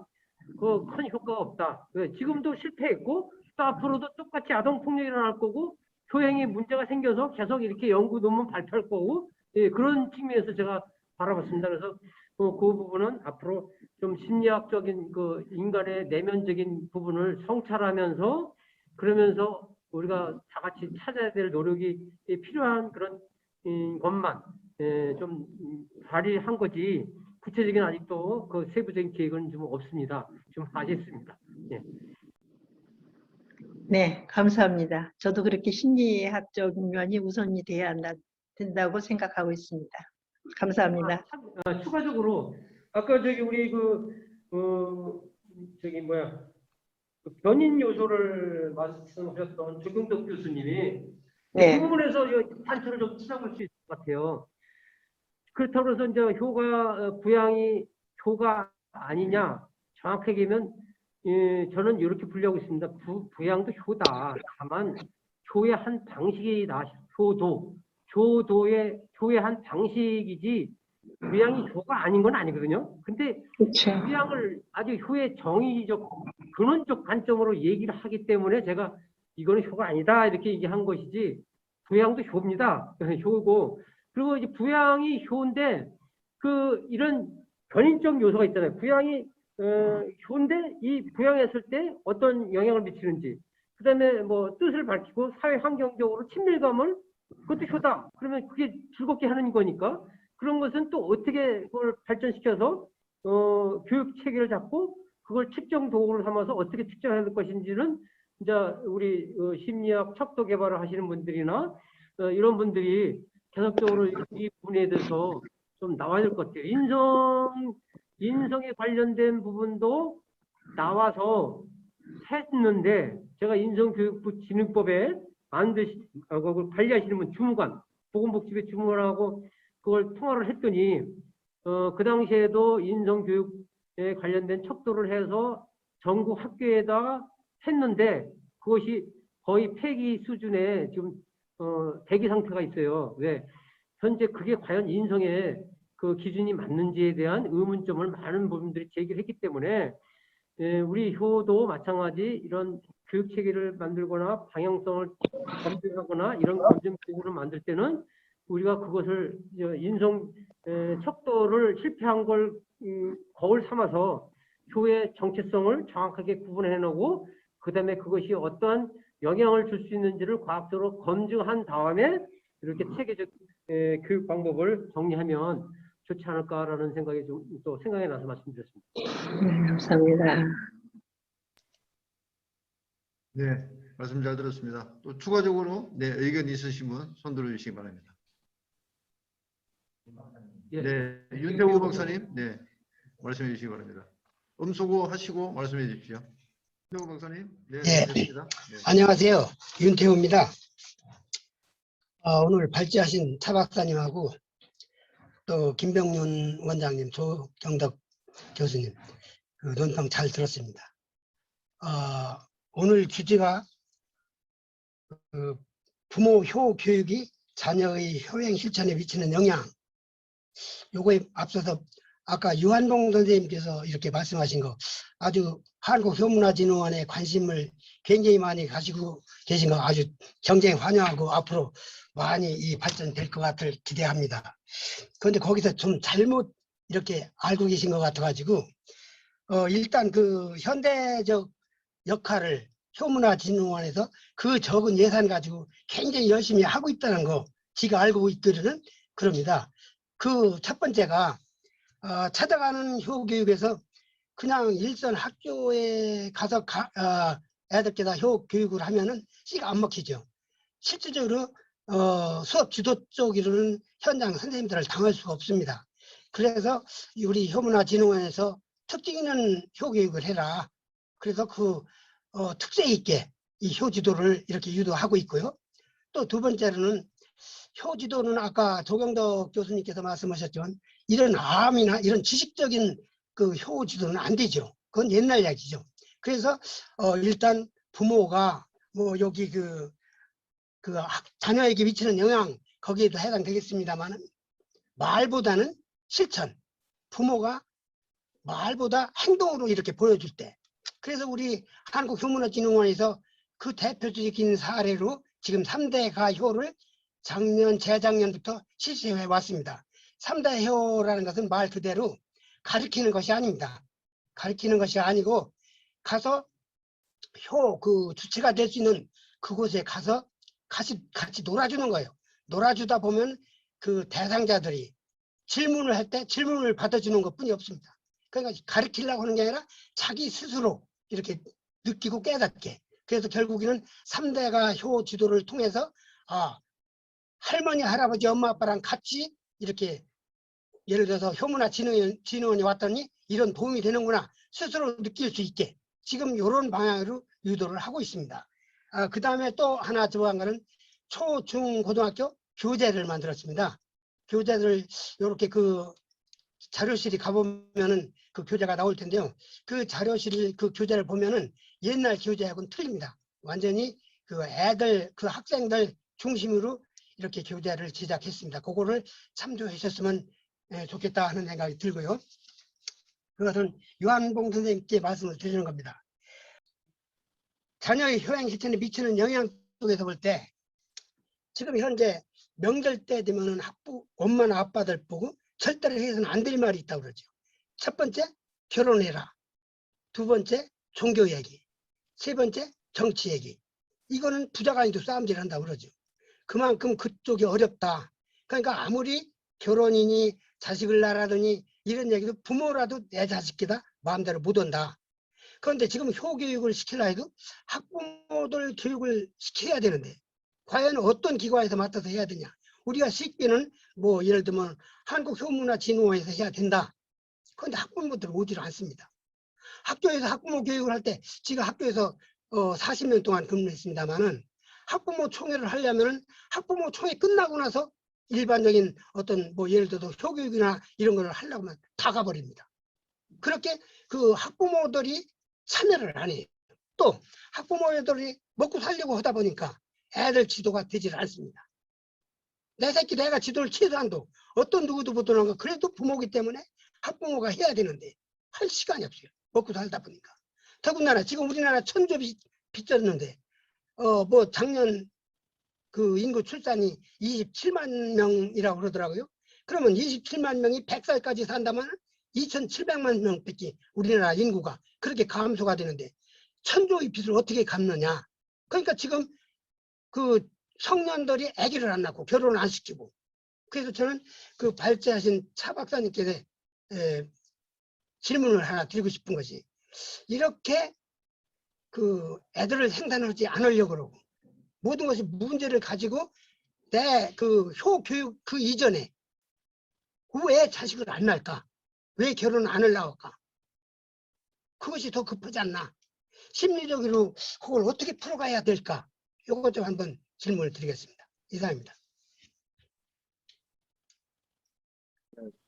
큰 효과가 없다. 지금도 실패했고 또 앞으로도 똑같이 아동폭력이 일어날 거고 교행에 문제가 생겨서 계속 이렇게 연구 논문 발표할 거고 그런 측면에서 제가 바라봤습니다. 그래서 그 부분은 앞으로 좀 심리학적인 그 인간의 내면적인 부분을 성찰하면서 그러면서 우리가 다 같이 찾아야 될 노력이 필요한 그런 것만 좀 발휘한 거지 구체적인 아직도 그 세부적인 계획은 좀 없습니다. 좀 아쉽습니다. 예. 네, 감사합니다. 저도 그렇게 심리학적인 면이 우선이 돼야 된다고 생각하고 있습니다. 감사합니다. 추가적으로 아까 우리 변인 요소를 말씀하셨던 조경덕 교수님이 네. 부분에서 단초를 좀 찾아볼 수 있을 것 같아요. 그렇다고 해서 이제 부양이 효가 아니냐 정확하게 얘기하면 저는 이렇게 분류하고 있습니다. 부양도 효다. 다만 효의 한 방식이다. 효의 한 방식이지 부양이 효가 아닌 건 아니거든요. 근데 그렇죠. 부양을 아주 효의 정의적 근원적 관점으로 얘기를 하기 때문에 제가 이거는 효가 아니다 이렇게 얘기한 것이지 부양도 효입니다. 효고 그리고 이제 부양이 효인데 그 이런 견인적 요소가 있잖아요. 부양이 효인데 이 부양했을 때 어떤 영향을 미치는지 그다음에 뭐 뜻을 밝히고 사회 환경적으로 친밀감을 그것도 효다. 그러면 그게 즐겁게 하는 거니까 그런 것은 또 어떻게 그걸 발전시켜서 교육 체계를 잡고 그걸 측정 도구를 삼아서 어떻게 측정해야 될 것인지는 이제 우리 심리학 척도 개발을 하시는 분들이나 이런 분들이 계속적으로 이 부분에 대해서 좀 나와야 될 것 같아요. 인성에 관련된 부분도 나와서 했는데 제가 인성교육부 진흥법에 반드시 그걸 관리하시는 분 주무관 보건복지부 주무관하고 그걸 통화를 했더니 그 당시에도 인성교육에 관련된 척도를 해서 전국 학교에다가 했는데 그것이 거의 폐기 수준의 지금 대기 상태가 있어요. 왜? 현재 그게 과연 인성에 그 기준이 맞는지에 대한 의문점을 많은 분들이 제기를 했기 때문에 우리 효도 마찬가지 이런 교육 체계를 만들거나 방향성을 검증하거나 이런 검증 기구를 만들 때는 우리가 그것을 인성 척도를 실패한 걸 거울 삼아서 효의 정체성을 정확하게 구분해 놓고 그다음에 그것이 어떠한 영향을 줄 수 있는지를 과학적으로 검증한 다음에 이렇게 체계적 교육 방법을 정리하면 좋지 않을까라는 생각이 좀 또 생각이 나서 말씀드렸습니다. 네, 감사합니다. 네, 말씀 잘 들었습니다. 또 추가적으로 네, 의견 있으신 분 손 들어주시기 바랍니다. 예. 네, 윤태호 박사님, 네, 말씀해 주시기 바랍니다. 음소거 하시고 말씀해 주십시오. 윤태호 박사님, 네, 예. 됐습니다. 네. 안녕하세요. 윤태호입니다. 오늘 발제하신 차 박사님하고 또 김병윤 원장님, 조경덕 교수님 그 논평 잘 들었습니다. 오늘 주제가 부모 효 교육이 자녀의 효행 실천에 미치는 영향. 요거에 앞서서 아까 유한봉 선생님께서 이렇게 말씀하신 거 아주 한국효문화진흥원에 관심을 굉장히 많이 가지고 계신 거 아주 굉장히 환영하고 앞으로 많이 이 발전될 것 같을 기대합니다. 그런데 거기서 좀 잘못 이렇게 알고 계신 것 같아가지고 일단 그 현대적 역할을 효문화진흥원에서 그 적은 예산 가지고 굉장히 열심히 하고 있다는 거 지가 알고 있기는 그럽니다. 그 첫 번째가 찾아가는 효교육에서 그냥 일선 학교에 가서 애들께다 효교육을 하면은 씨가 안 먹히죠. 실질적으로 수업 지도 쪽으로는 현장 선생님들을 당할 수가 없습니다. 그래서 우리 효문화진흥원에서 특징 있는 효교육을 해라. 그래서 그 특색 있게 이 효지도를 이렇게 유도하고 있고요. 또 두 번째로는 효지도는 아까 조경덕 교수님께서 말씀하셨지만 이런 암이나 이런 지식적인 그 효지도는 안 되죠. 그건 옛날 이야기죠. 그래서 일단 부모가 뭐 여기 그 자녀에게 미치는 영향 거기에도 해당되겠습니다만 말보다는 실천, 부모가 말보다 행동으로 이렇게 보여줄 때 그래서 우리 한국효문화진흥원에서 그 대표적인 사례로 지금 3대 가효를 작년, 재작년부터 실시해 왔습니다. 3대 효라는 것은 말 그대로 가르치는 것이 아닙니다. 가르치는 것이 아니고 가서 그 주체가 될 수 있는 그곳에 가서 같이 놀아주는 거예요. 놀아주다 보면 그 대상자들이 질문을 할 때 질문을 받아주는 것뿐이 없습니다. 그러니까 가르치려고 하는 게 아니라 자기 스스로 이렇게 느끼고 깨닫게. 그래서 결국에는 3대가 효 지도를 통해서 할머니, 할아버지, 엄마, 아빠랑 같이 이렇게 예를 들어서 효문화진흥원에 왔더니 이런 도움이 되는구나 스스로 느낄 수 있게 지금 이런 방향으로 유도를 하고 있습니다. 그 다음에 또 하나 들어간 거는 초, 중, 고등학교 교재를 만들었습니다. 교재를 이렇게 그 자료실이 가보면은 그 교재가 나올 텐데요. 그 자료실 그 교재를 보면은 옛날 교재하고는 틀립니다. 완전히 그 애들, 그 학생들 중심으로 이렇게 교재를 제작했습니다. 그거를 참조하셨으면 좋겠다 하는 생각이 들고요. 그것은 유한봉 선생님께 말씀을 드리는 겁니다. 자녀의 효행 실천에 미치는 영향 속에서 볼 때 지금 현재 명절 때 되면은 엄마나 아빠들 보고 절대로 해서는 안 될 말이 있다고 그러죠. 첫 번째, 결혼해라. 두 번째, 종교 얘기. 세 번째, 정치 얘기. 이거는 부자가 아니도 싸움질 한다고 그러죠. 그만큼 그쪽이 어렵다. 그러니까 아무리 결혼이니 자식을 낳으라더니 이런 얘기도 부모라도 내 자식이다 마음대로 못 온다. 그런데 지금 효교육을 시키려 해도 학부모들 교육을 시켜야 되는데 과연 어떤 기관에서 맡아서 해야 되냐. 우리가 식비는 뭐 예를 들면 한국효문화진흥원에서 해야 된다. 그런데 학부모들 오질 않습니다. 학교에서 학부모 교육을 할 때 제가 학교에서 40년 동안 근무했습니다만은 학부모 총회를 하려면은 학부모 총회 끝나고 나서 일반적인 어떤 뭐 예를 들어서 효교육이나 이런 거를 하려고 하면 다 가버립니다. 그렇게 그 학부모들이 참여를 안 해요. 또 학부모들이 먹고 살려고 하다 보니까 애들 지도가 되질 않습니다. 내 새끼 내가 지도를 취해도 안도 어떤 누구도 못 하는 거 그래도 부모기 때문에 학부모가 해야 되는데 할 시간이 없어요. 먹고 살다 보니까. 더군다나 지금 우리나라 천조 빚졌는데 뭐 작년 그 인구 출산이 27만 명이라고 그러더라고요. 그러면 27만 명이 100살까지 산다면 2,700만 명밖에 우리나라 인구가 그렇게 감소가 되는데 천조의 빚을 어떻게 갚느냐. 그러니까 지금 그 청년들이 아기를 안 낳고 결혼을 안 시키고 그래서 저는 그 발제하신 차 박사님께 질문을 하나 드리고 싶은 것이 이렇게 그 애들을 생산하지 않으려고 그러고 모든 것이 문제를 가지고 내 그 효교육 그 이전에 왜 자식을 안 낳을까? 왜 결혼 안 하려고 할까? 그것이 더 급하지 않나? 심리적으로 그걸 어떻게 풀어가야 될까? 이것 좀 한번 질문을 드리겠습니다. 이상입니다.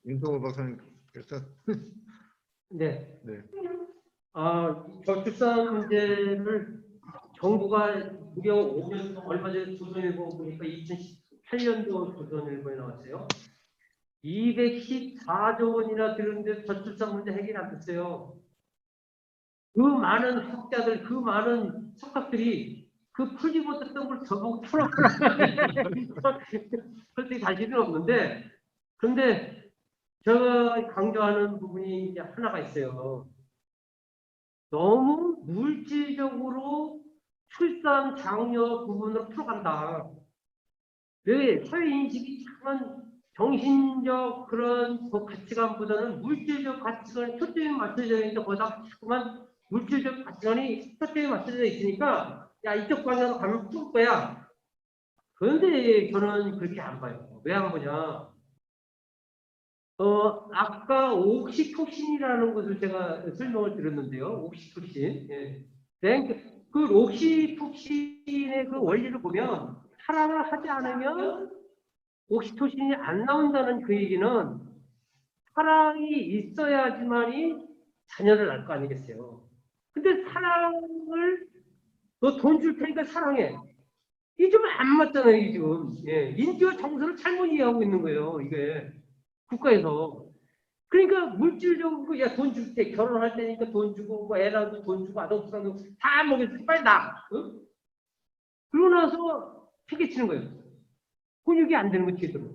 윤성호 박사님께서 네. 네. 저출산 문제를 정부가 무려 5년 얼마 전에 조선일보 보니까 2018년도 조선일보에 나왔어요. 214조 원이나 들었는데 저출산 문제 해결 안 됐어요. 그 많은 학자들, 그 많은 석학들이 그 풀지 못했던 걸 저보고 풀어보라. 솔직히 사실은 없는데, 근데 제가 강조하는 부분이 이제 하나가 있어요. 너무 물질적으로 출산, 장려 부분으로 풀어간다. 왜 사회인식이 참은 정신적 그런 가치관보다는 물질적 가치관에 초점이 맞춰져 있는데 거기다 자꾸만 물질적 가치관이 초점이 맞춰져 있으니까 야 이쪽 방향으로 가면 풀 거야. 그런데 저는 그렇게 안 봐요. 왜 안 보냐? 아까 옥시토신이라는 것을 제가 설명을 드렸는데요. 옥시토신. 예. 그 옥시토신의 그 원리를 보면 사랑을 하지 않으면 옥시토신이 안 나온다는 그 얘기는 사랑이 있어야지만이 자녀를 낳을 거 아니겠어요. 근데 사랑을 너 돈 줄 테니까 사랑해. 이게 좀 안 맞잖아요, 이게 지금. 예. 인지와 정서를 잘못 이해하고 있는 거예요, 이게. 국가에서. 그러니까 물질적으로 야 돈 줄 때 결혼할 때니까 돈 주고 뭐 애라도 돈 주고 아동수당도 다 먹여주고 빨리 나. 응? 그러고 나서 피개치는 거예요. 훈육이 안 되는 거 제대로.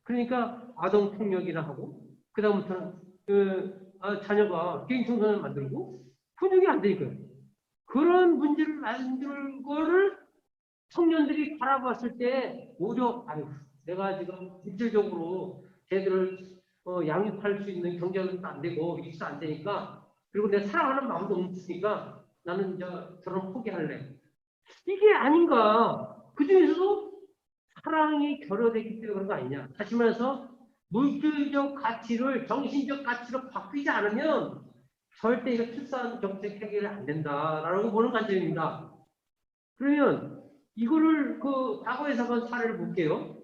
그러니까 아동 폭력이나 하고 그 다음부터는 자녀가 개인 청소년을 만들고 훈육이 안 되니까요. 그런 문제를 만들 거를 청년들이 바라봤을 때 오히려 아유 내가 지금 물질적으로 걔들을 양육할 수 있는 경제력도 안 되고 위치도 안 되니까 그리고 내 사랑하는 마음도 없으니까 나는 이제 결혼 포기할래. 이게 아닌가. 그 중에서도 사랑이 결여됐기 때문에 그런 거 아니냐. 다시 말해서 물질적 가치를 정신적 가치로 바뀌지 않으면 절대 이거 출산 정책 해결이 안 된다라고 보는 관점입니다. 그러면 이거를 그 과거에 사건 사례를 볼게요.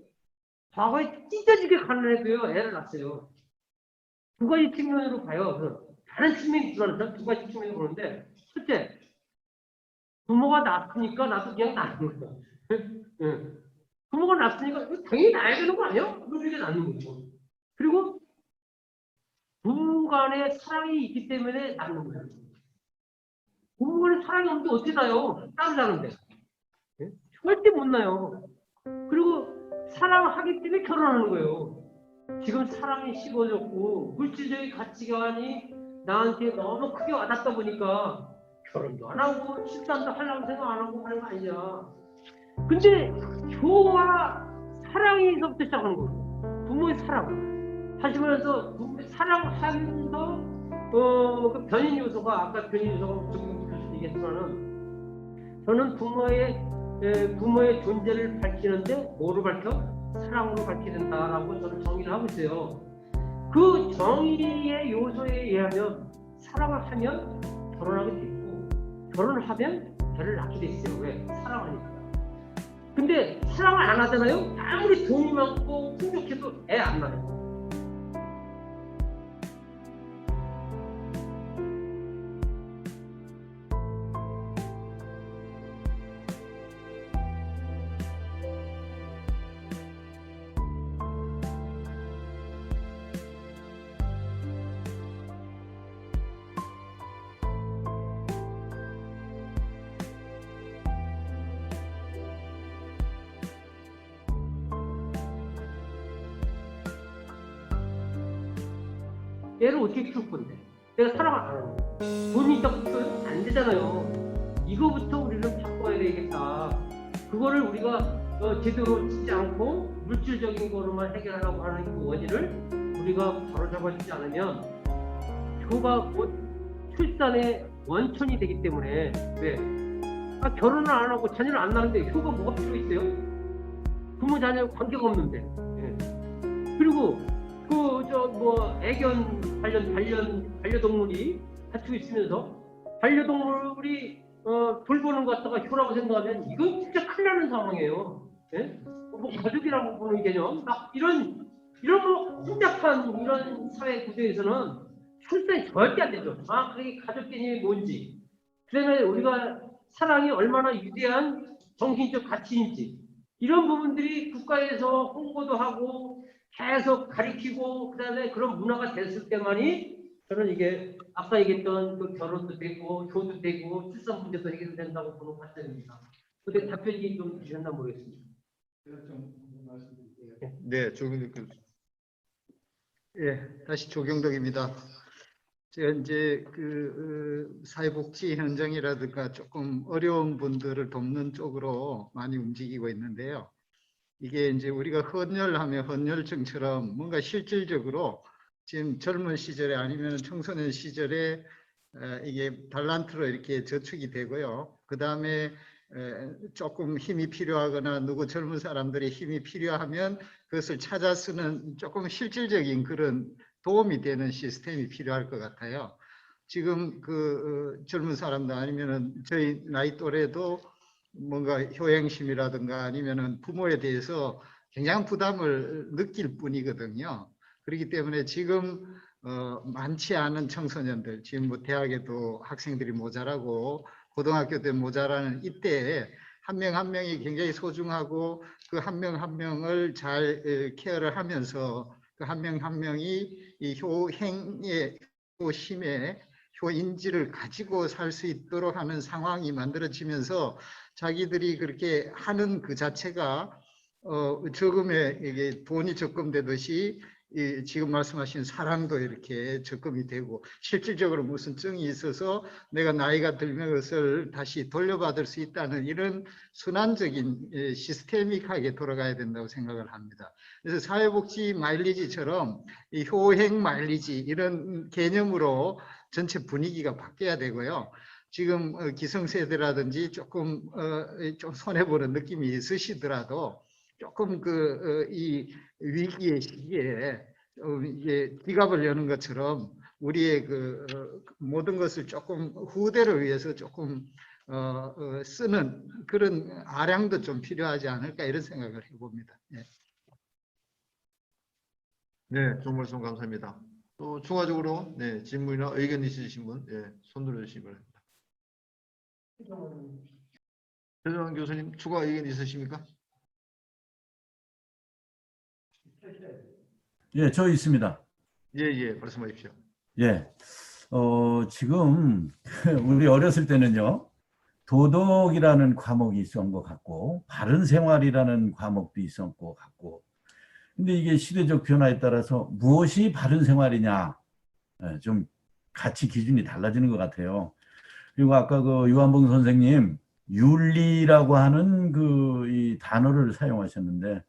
과거에 찢어지게 가난했고요. 애를 낳았어요. 두 가지 측면으로 봐요. 다른 측면이 들어가는 두 가지 측면으로 보는데 첫째, 부모가 낳았으니까 나도 그냥 낳는 거야. 부모가 낳았으니까 당연히 낳아야 되는 거 아니에요? 그렇게 낳는 거죠. 그리고 부부 간에 사랑이 있기 때문에 낳는 거예요. 부부 간에 사랑이 없는데 어떻게 낳아요? 따로 자는데. 절대 못 낳아요. 그리고 사랑하기 때문에 결혼하는 거예요. 지금 사랑이 식어졌고 물질적인 가치관이 나한테 너무 크게 와닿다 보니까 결혼도 안 하고 출산도 하려고 생각 안 하고 하는 거 아니냐. 근데 효와 사랑에서부터 시작하는 거예요. 부모의 사랑 하시면서 부모의 사랑하면서 그 변인 요소가 아까 변인 요소가 조금 교수님 얘기했지만은 저는 부모의 존재를 밝히는데 뭐로 밝혀? 사랑으로 밝히는다라고 저는 정의를 하고 있어요. 그 정의의 요소에 의하면 사랑을 하면 결혼하게 돼 있고 결혼을 하면 애를 낳게 돼 있어요. 왜? 사랑하니까. 근데 사랑을 안 하잖아요. 아무리 돈이 많고 풍족해도 애 안 낳아요. 얘를 어떻게 키울 건데? 내가 사랑을 안 하는 거야. 돈이 있다고 키워도 안 되잖아요. 이거부터 우리는 바꿔야 되겠다. 그거를 우리가 제대로 짓지 않고 물질적인 거로만 해결하려고 하는 그 원인을 우리가 바로잡아주지 않으면 효가 곧 출산의 원천이 되기 때문에 왜? 결혼을 안 하고 자녀를 안 낳는데 효가 뭐가 필요 있어요? 부모 자녀 관계가 없는데. 예. 그리고 애견 반려동물이 다치고 있으면서 반려동물이 돌보는 것 같다가 효라고 생각하면 이건 진짜 큰일 나는 상황이에요. 예? 뭐 가족이라고 보는 개념 이런 혼잡한 이런 사회 구조에서는 출산이 절대 안 되죠. 그게 가족 개념이 뭔지, 그다음에 우리가 사랑이 얼마나 위대한 정신적 가치인지 이런 부분들이 국가에서 홍보도 하고 계속 가리키고 그다음에 그런 문화가 됐을 때만이 저는 이게 아까 얘기했던 그 결혼도 되고 효도 되고 출산 문제도 해결된다고 보는 관점입니다. 근데 답변이 좀 주셨나 모르겠습니다. 네, 조경덕 교수. 예, 다시 조경덕입니다. 제가 이제 사회복지 현장이라든가 조금 어려운 분들을 돕는 쪽으로 많이 움직이고 있는데요. 이게 이제 우리가 헌혈하면 헌혈증처럼 뭔가 실질적으로 지금 젊은 시절에 아니면 청소년 시절에 이게 달란트로 이렇게 저축이 되고요. 그 다음에 조금 힘이 필요하거나 누구 젊은 사람들이 힘이 필요하면 그것을 찾아 쓰는 조금 실질적인 그런 도움이 되는 시스템이 필요할 것 같아요. 지금 젊은 사람들 아니면은 저희 나이 또래도 뭔가 효행심이라든가 아니면은 부모에 대해서 굉장한 부담을 느낄 뿐이거든요. 그렇기 때문에 지금 많지 않은 청소년들, 지금 뭐 대학에도 학생들이 모자라고 고등학교 때 모자라는 이때에 한 명 한 명이 굉장히 소중하고 그 한 명 한 명을 잘 케어를 하면서 그 한 명 한 명이 이 효행의 효심의 효인지를 가지고 살 수 있도록 하는 상황이 만들어지면서 자기들이 그렇게 하는 그 자체가 저금에 이게 돈이 적금되듯이 지금 말씀하신 사랑도 이렇게 적금이 되고 실질적으로 무슨 증이 있어서 내가 나이가 들면 그것을 다시 돌려받을 수 있다는 이런 순환적인 시스테믹하게 돌아가야 된다고 생각을 합니다. 그래서 사회복지 마일리지처럼 이 효행 마일리지 이런 개념으로 전체 분위기가 바뀌어야 되고요. 지금 기성세대라든지 조금 좀 손해보는 느낌이 있으시더라도 조금 이 위기의 시기에 이제 지갑을 여는 것처럼 우리의 모든 것을 조금 후대를 위해서 조금 쓰는 그런 아량도 좀 필요하지 않을까 이런 생각을 해봅니다. 예. 네, 좋은 말씀 감사합니다. 또 추가적으로 질문이나 의견 있으신 분 손 들어주시기 바랍니다. 최정환 교수님 추가 의견 있으십니까? 예, 저 있습니다. 예, 말씀하십시오. 예, 지금 우리 어렸을 때는요, 도덕이라는 과목이 있었던 것 같고 바른 생활이라는 과목도 있었던 것 같고 근데 이게 시대적 변화에 따라서 무엇이 바른 생활이냐 좀 가치 기준이 달라지는 것 같아요. 그리고 아까 그 유한봉 선생님 윤리라고 하는 이 단어를 사용하셨는데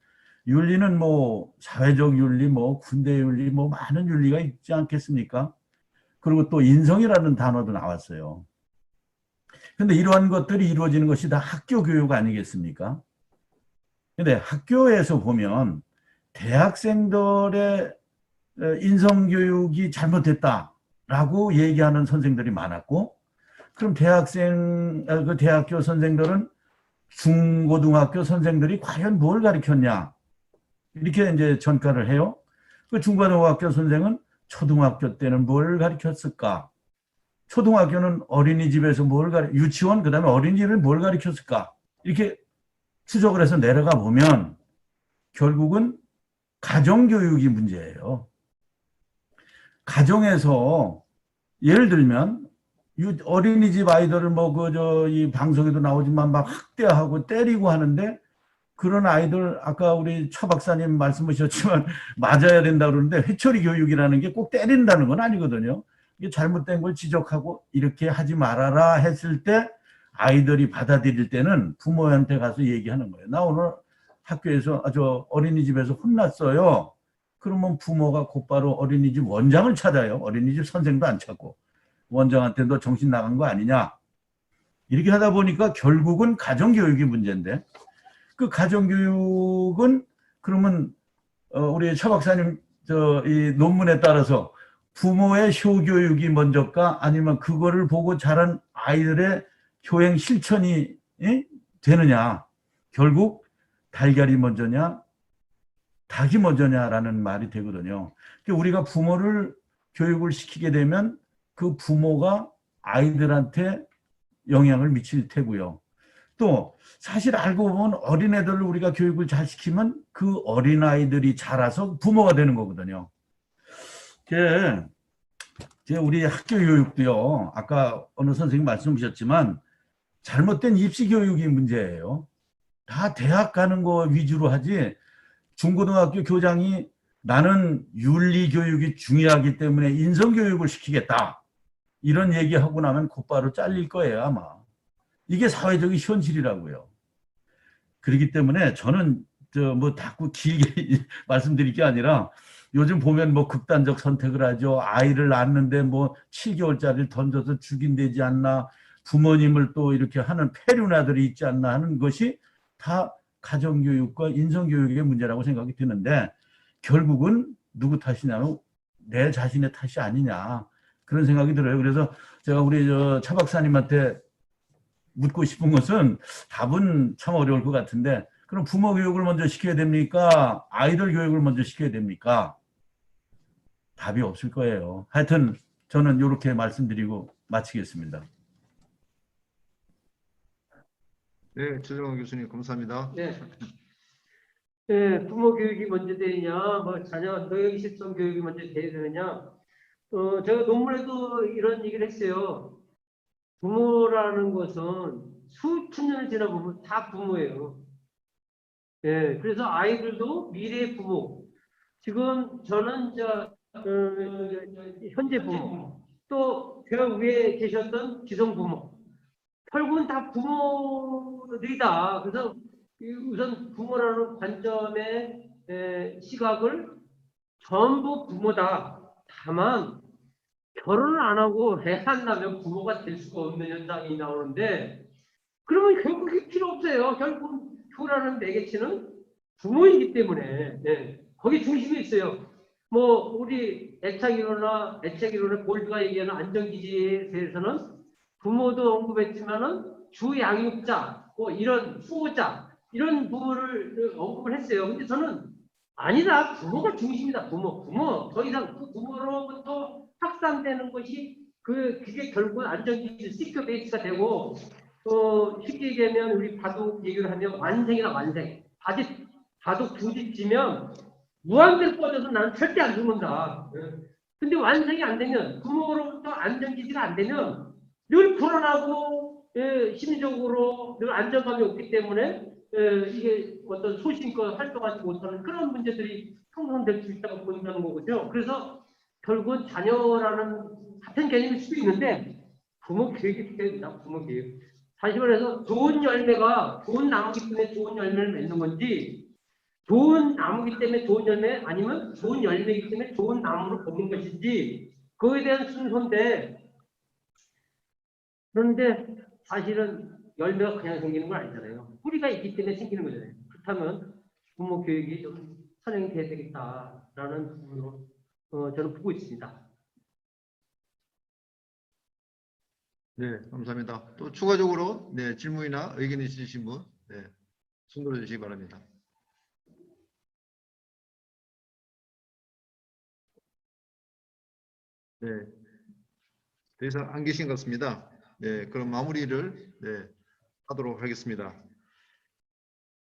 윤리는 뭐 사회적 윤리, 뭐 군대 윤리, 뭐 많은 윤리가 있지 않겠습니까? 그리고 또 인성이라는 단어도 나왔어요. 근데 이러한 것들이 이루어지는 것이 다 학교 교육 아니겠습니까? 근데 학교에서 보면 대학생들의 인성교육이 잘못됐다라고 얘기하는 선생들이 많았고, 그럼 대학교 선생들은 중고등학교 선생들이 과연 뭘 가르쳤냐? 이렇게 이제 전가를 해요. 그 중고등학교 선생은 초등학교 때는 뭘 가르쳤을까? 초등학교는 어린이집에서 유치원, 그 다음에 어린이집을 뭘 가르쳤을까? 이렇게 추적을 해서 내려가 보면 결국은 가정교육이 문제예요. 가정에서 예를 들면 어린이집 아이들을 이 방송에도 나오지만 막 학대하고 때리고 하는데 그런 아이들 아까 우리 차 박사님 말씀하셨지만 맞아야 된다 그러는데 회초리 교육이라는 게 꼭 때린다는 건 아니거든요. 이게 잘못된 걸 지적하고 이렇게 하지 말아라 했을 때 아이들이 받아들일 때는 부모한테 가서 얘기하는 거예요. 나 오늘 학교에서 어린이집에서 혼났어요. 그러면 부모가 곧바로 어린이집 원장을 찾아요. 어린이집 선생도 안 찾고 원장한테 너 정신 나간 거 아니냐. 이렇게 하다 보니까 결국은 가정교육이 문제인데 그 가정교육은 그러면 우리 차 박사님 이 논문에 따라서 부모의 효교육이 먼저일까 아니면 그거를 보고 자란 아이들의 효행 실천이 되느냐. 결국 달걀이 먼저냐 닭이 먼저냐라는 말이 되거든요. 우리가 부모를 교육을 시키게 되면 그 부모가 아이들한테 영향을 미칠 테고요. 또 사실 알고 보면 어린애들을 우리가 교육을 잘 시키면 그 어린아이들이 자라서 부모가 되는 거거든요. 우리 학교 교육도요. 아까 어느 선생님 말씀하셨지만 잘못된 입시 교육이 문제예요. 다 대학 가는 거 위주로 하지 중고등학교 교장이 나는 윤리 교육이 중요하기 때문에 인성 교육을 시키겠다. 이런 얘기하고 나면 곧바로 잘릴 거예요, 아마. 이게 사회적인 현실이라고요. 그렇기 때문에 저는 자꾸 길게 말씀드릴 게 아니라 요즘 보면 극단적 선택을 하죠. 아이를 낳는데 7개월짜리를 던져서 죽인다지 않나. 부모님을 또 이렇게 하는 폐륜아들이 있지 않나 하는 것이 다 가정교육과 인성교육의 문제라고 생각이 드는데 결국은 누구 탓이냐면 내 자신의 탓이 아니냐 그런 생각이 들어요. 그래서 제가 우리 차 박사님한테 묻고 싶은 것은 답은 참 어려울 것 같은데 그럼 부모 교육을 먼저 시켜야 됩니까? 아이들 교육을 먼저 시켜야 됩니까? 답이 없을 거예요. 하여튼 저는 이렇게 말씀드리고 마치겠습니다. 네, 최정원 교수님 감사합니다. 네. 네, 부모 교육이 먼저 되느냐, 자녀 노형 실천 교육이 먼저 돼야 되느냐. 제가 논문에도 이런 얘기를 했어요. 부모라는 것은 수천 년을 지나보면 다 부모예요. 예, 그래서 아이들도 미래의 부모. 지금 저는 현재 부모, 또 제가 위에 계셨던 기성 부모. 결국은 다 부모들이다. 그래서 우선 부모라는 관점의 시각을 전부 부모다. 다만 결혼을 안 하고 애 안 낳으면 부모가 될 수가 없는 현상이 나오는데 그러면 결국 그게 필요 없어요. 결국 효라는 매개체는 부모이기 때문에 거기 중심에 있어요. 우리 애착이론의 볼드가 얘기하는 안정기지에 대해서는 부모도 언급했지만은 주양육자, 이런 수호자 이런 부분을 언급을 했어요. 근데 저는 아니다. 부모가 중심이다. 부모. 더 이상 그 부모로부터 확산되는 것이 그게 결국은 안정기지 시큐어 베이스가 되고 쉽게 얘기하면 우리 바둑 얘기를 하면 완생이다 완생. 바둑 두 집 지면 무한대로 뻗어서 나는 절대 안 죽는다. 근데 완생이 안 되면 부모로부터 안정기지가 안 되면 늘 불안하고 심리적으로 늘 안정감이 없기 때문에 이게 어떤 소신껏 활동하지 못하는 그런 문제들이 형성될 수 있다고 보인다는 거거든요. 그래서 결국은 자녀라는 같은 개념일 수도 있는데 부모 교육이 필요합니다. 부모 교육. 다시 말해서 좋은 열매가 좋은 나무기 때문에 좋은 열매를 맺는 건지 좋은 나무기 때문에 좋은 열매 아니면 좋은 열매이기 때문에 좋은 나무를 뽑는 것인지 그거에 대한 순서인데 그런데 사실은 열매가 그냥 생기는 건 아니잖아요. 뿌리가 있기 때문에 생기는 거잖아요. 그렇다면 부모 교육이 좀 선행이 돼야 되겠다라는 부분으로 저는 보고 있습니다. 네, 감사합니다. 또 추가적으로 네, 질문이나 의견 있으신 분, 네, 손 들어주시기 바랍니다. 네, 더 이상 안 계신 것 같습니다. 네, 그럼 마무리를 네, 하도록 하겠습니다.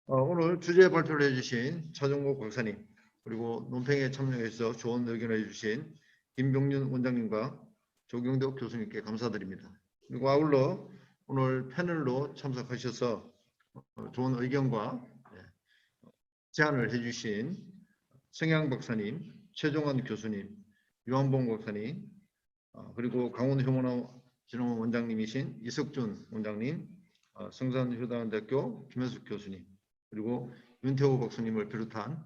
오늘 주제 발표를 해주신 차정국 박사님, 그리고 논평에 참여해서 좋은 의견을 해주신 김병윤 원장님과 조경덕 교수님께 감사드립니다. 그리고 아울러 오늘 패널로 참석하셔서 좋은 의견과 제안을 해주신 성향 박사님, 최종원 교수님, 유한봉 박사님, 그리고 강원효문화진흥원 원장님이신 이석준 원장님, 성산효당대학교 김현숙 교수님, 그리고 윤태호 박사님을 비롯한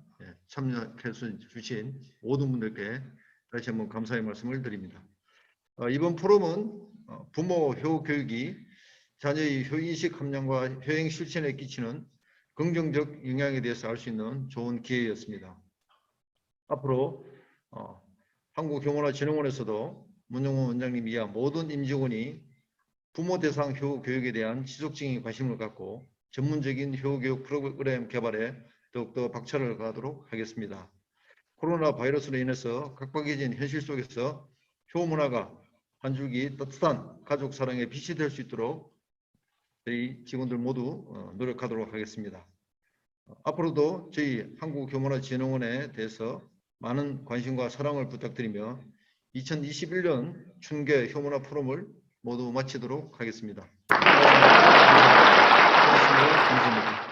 참여해 주신 모든 분들께 다시 한번 감사의 말씀을 드립니다. 이번 포럼은 부모 효 교육이 자녀의 효인식 함량과 효행 실천에 끼치는 긍정적 영향에 대해서 알 수 있는 좋은 기회였습니다. 앞으로 한국교문화진흥원에서도 문영원 원장님 이하 모든 임직원이 부모 대상 효 교육에 대한 지속적인 관심을 갖고 전문적인 효 교육 프로그램 개발에 더욱더 박차를 가하도록 하겠습니다. 코로나 바이러스로 인해서 각박해진 현실 속에서 효 문화가 한 줄기 따뜻한 가족 사랑의 빛이 될 수 있도록 저희 직원들 모두 노력하도록 하겠습니다. 앞으로도 저희 한국교문화진흥원에 대해서 많은 관심과 사랑을 부탁드리며 2021년 춘계 효문화 포럼을 모두 마치도록 하겠습니다. 감사합니다.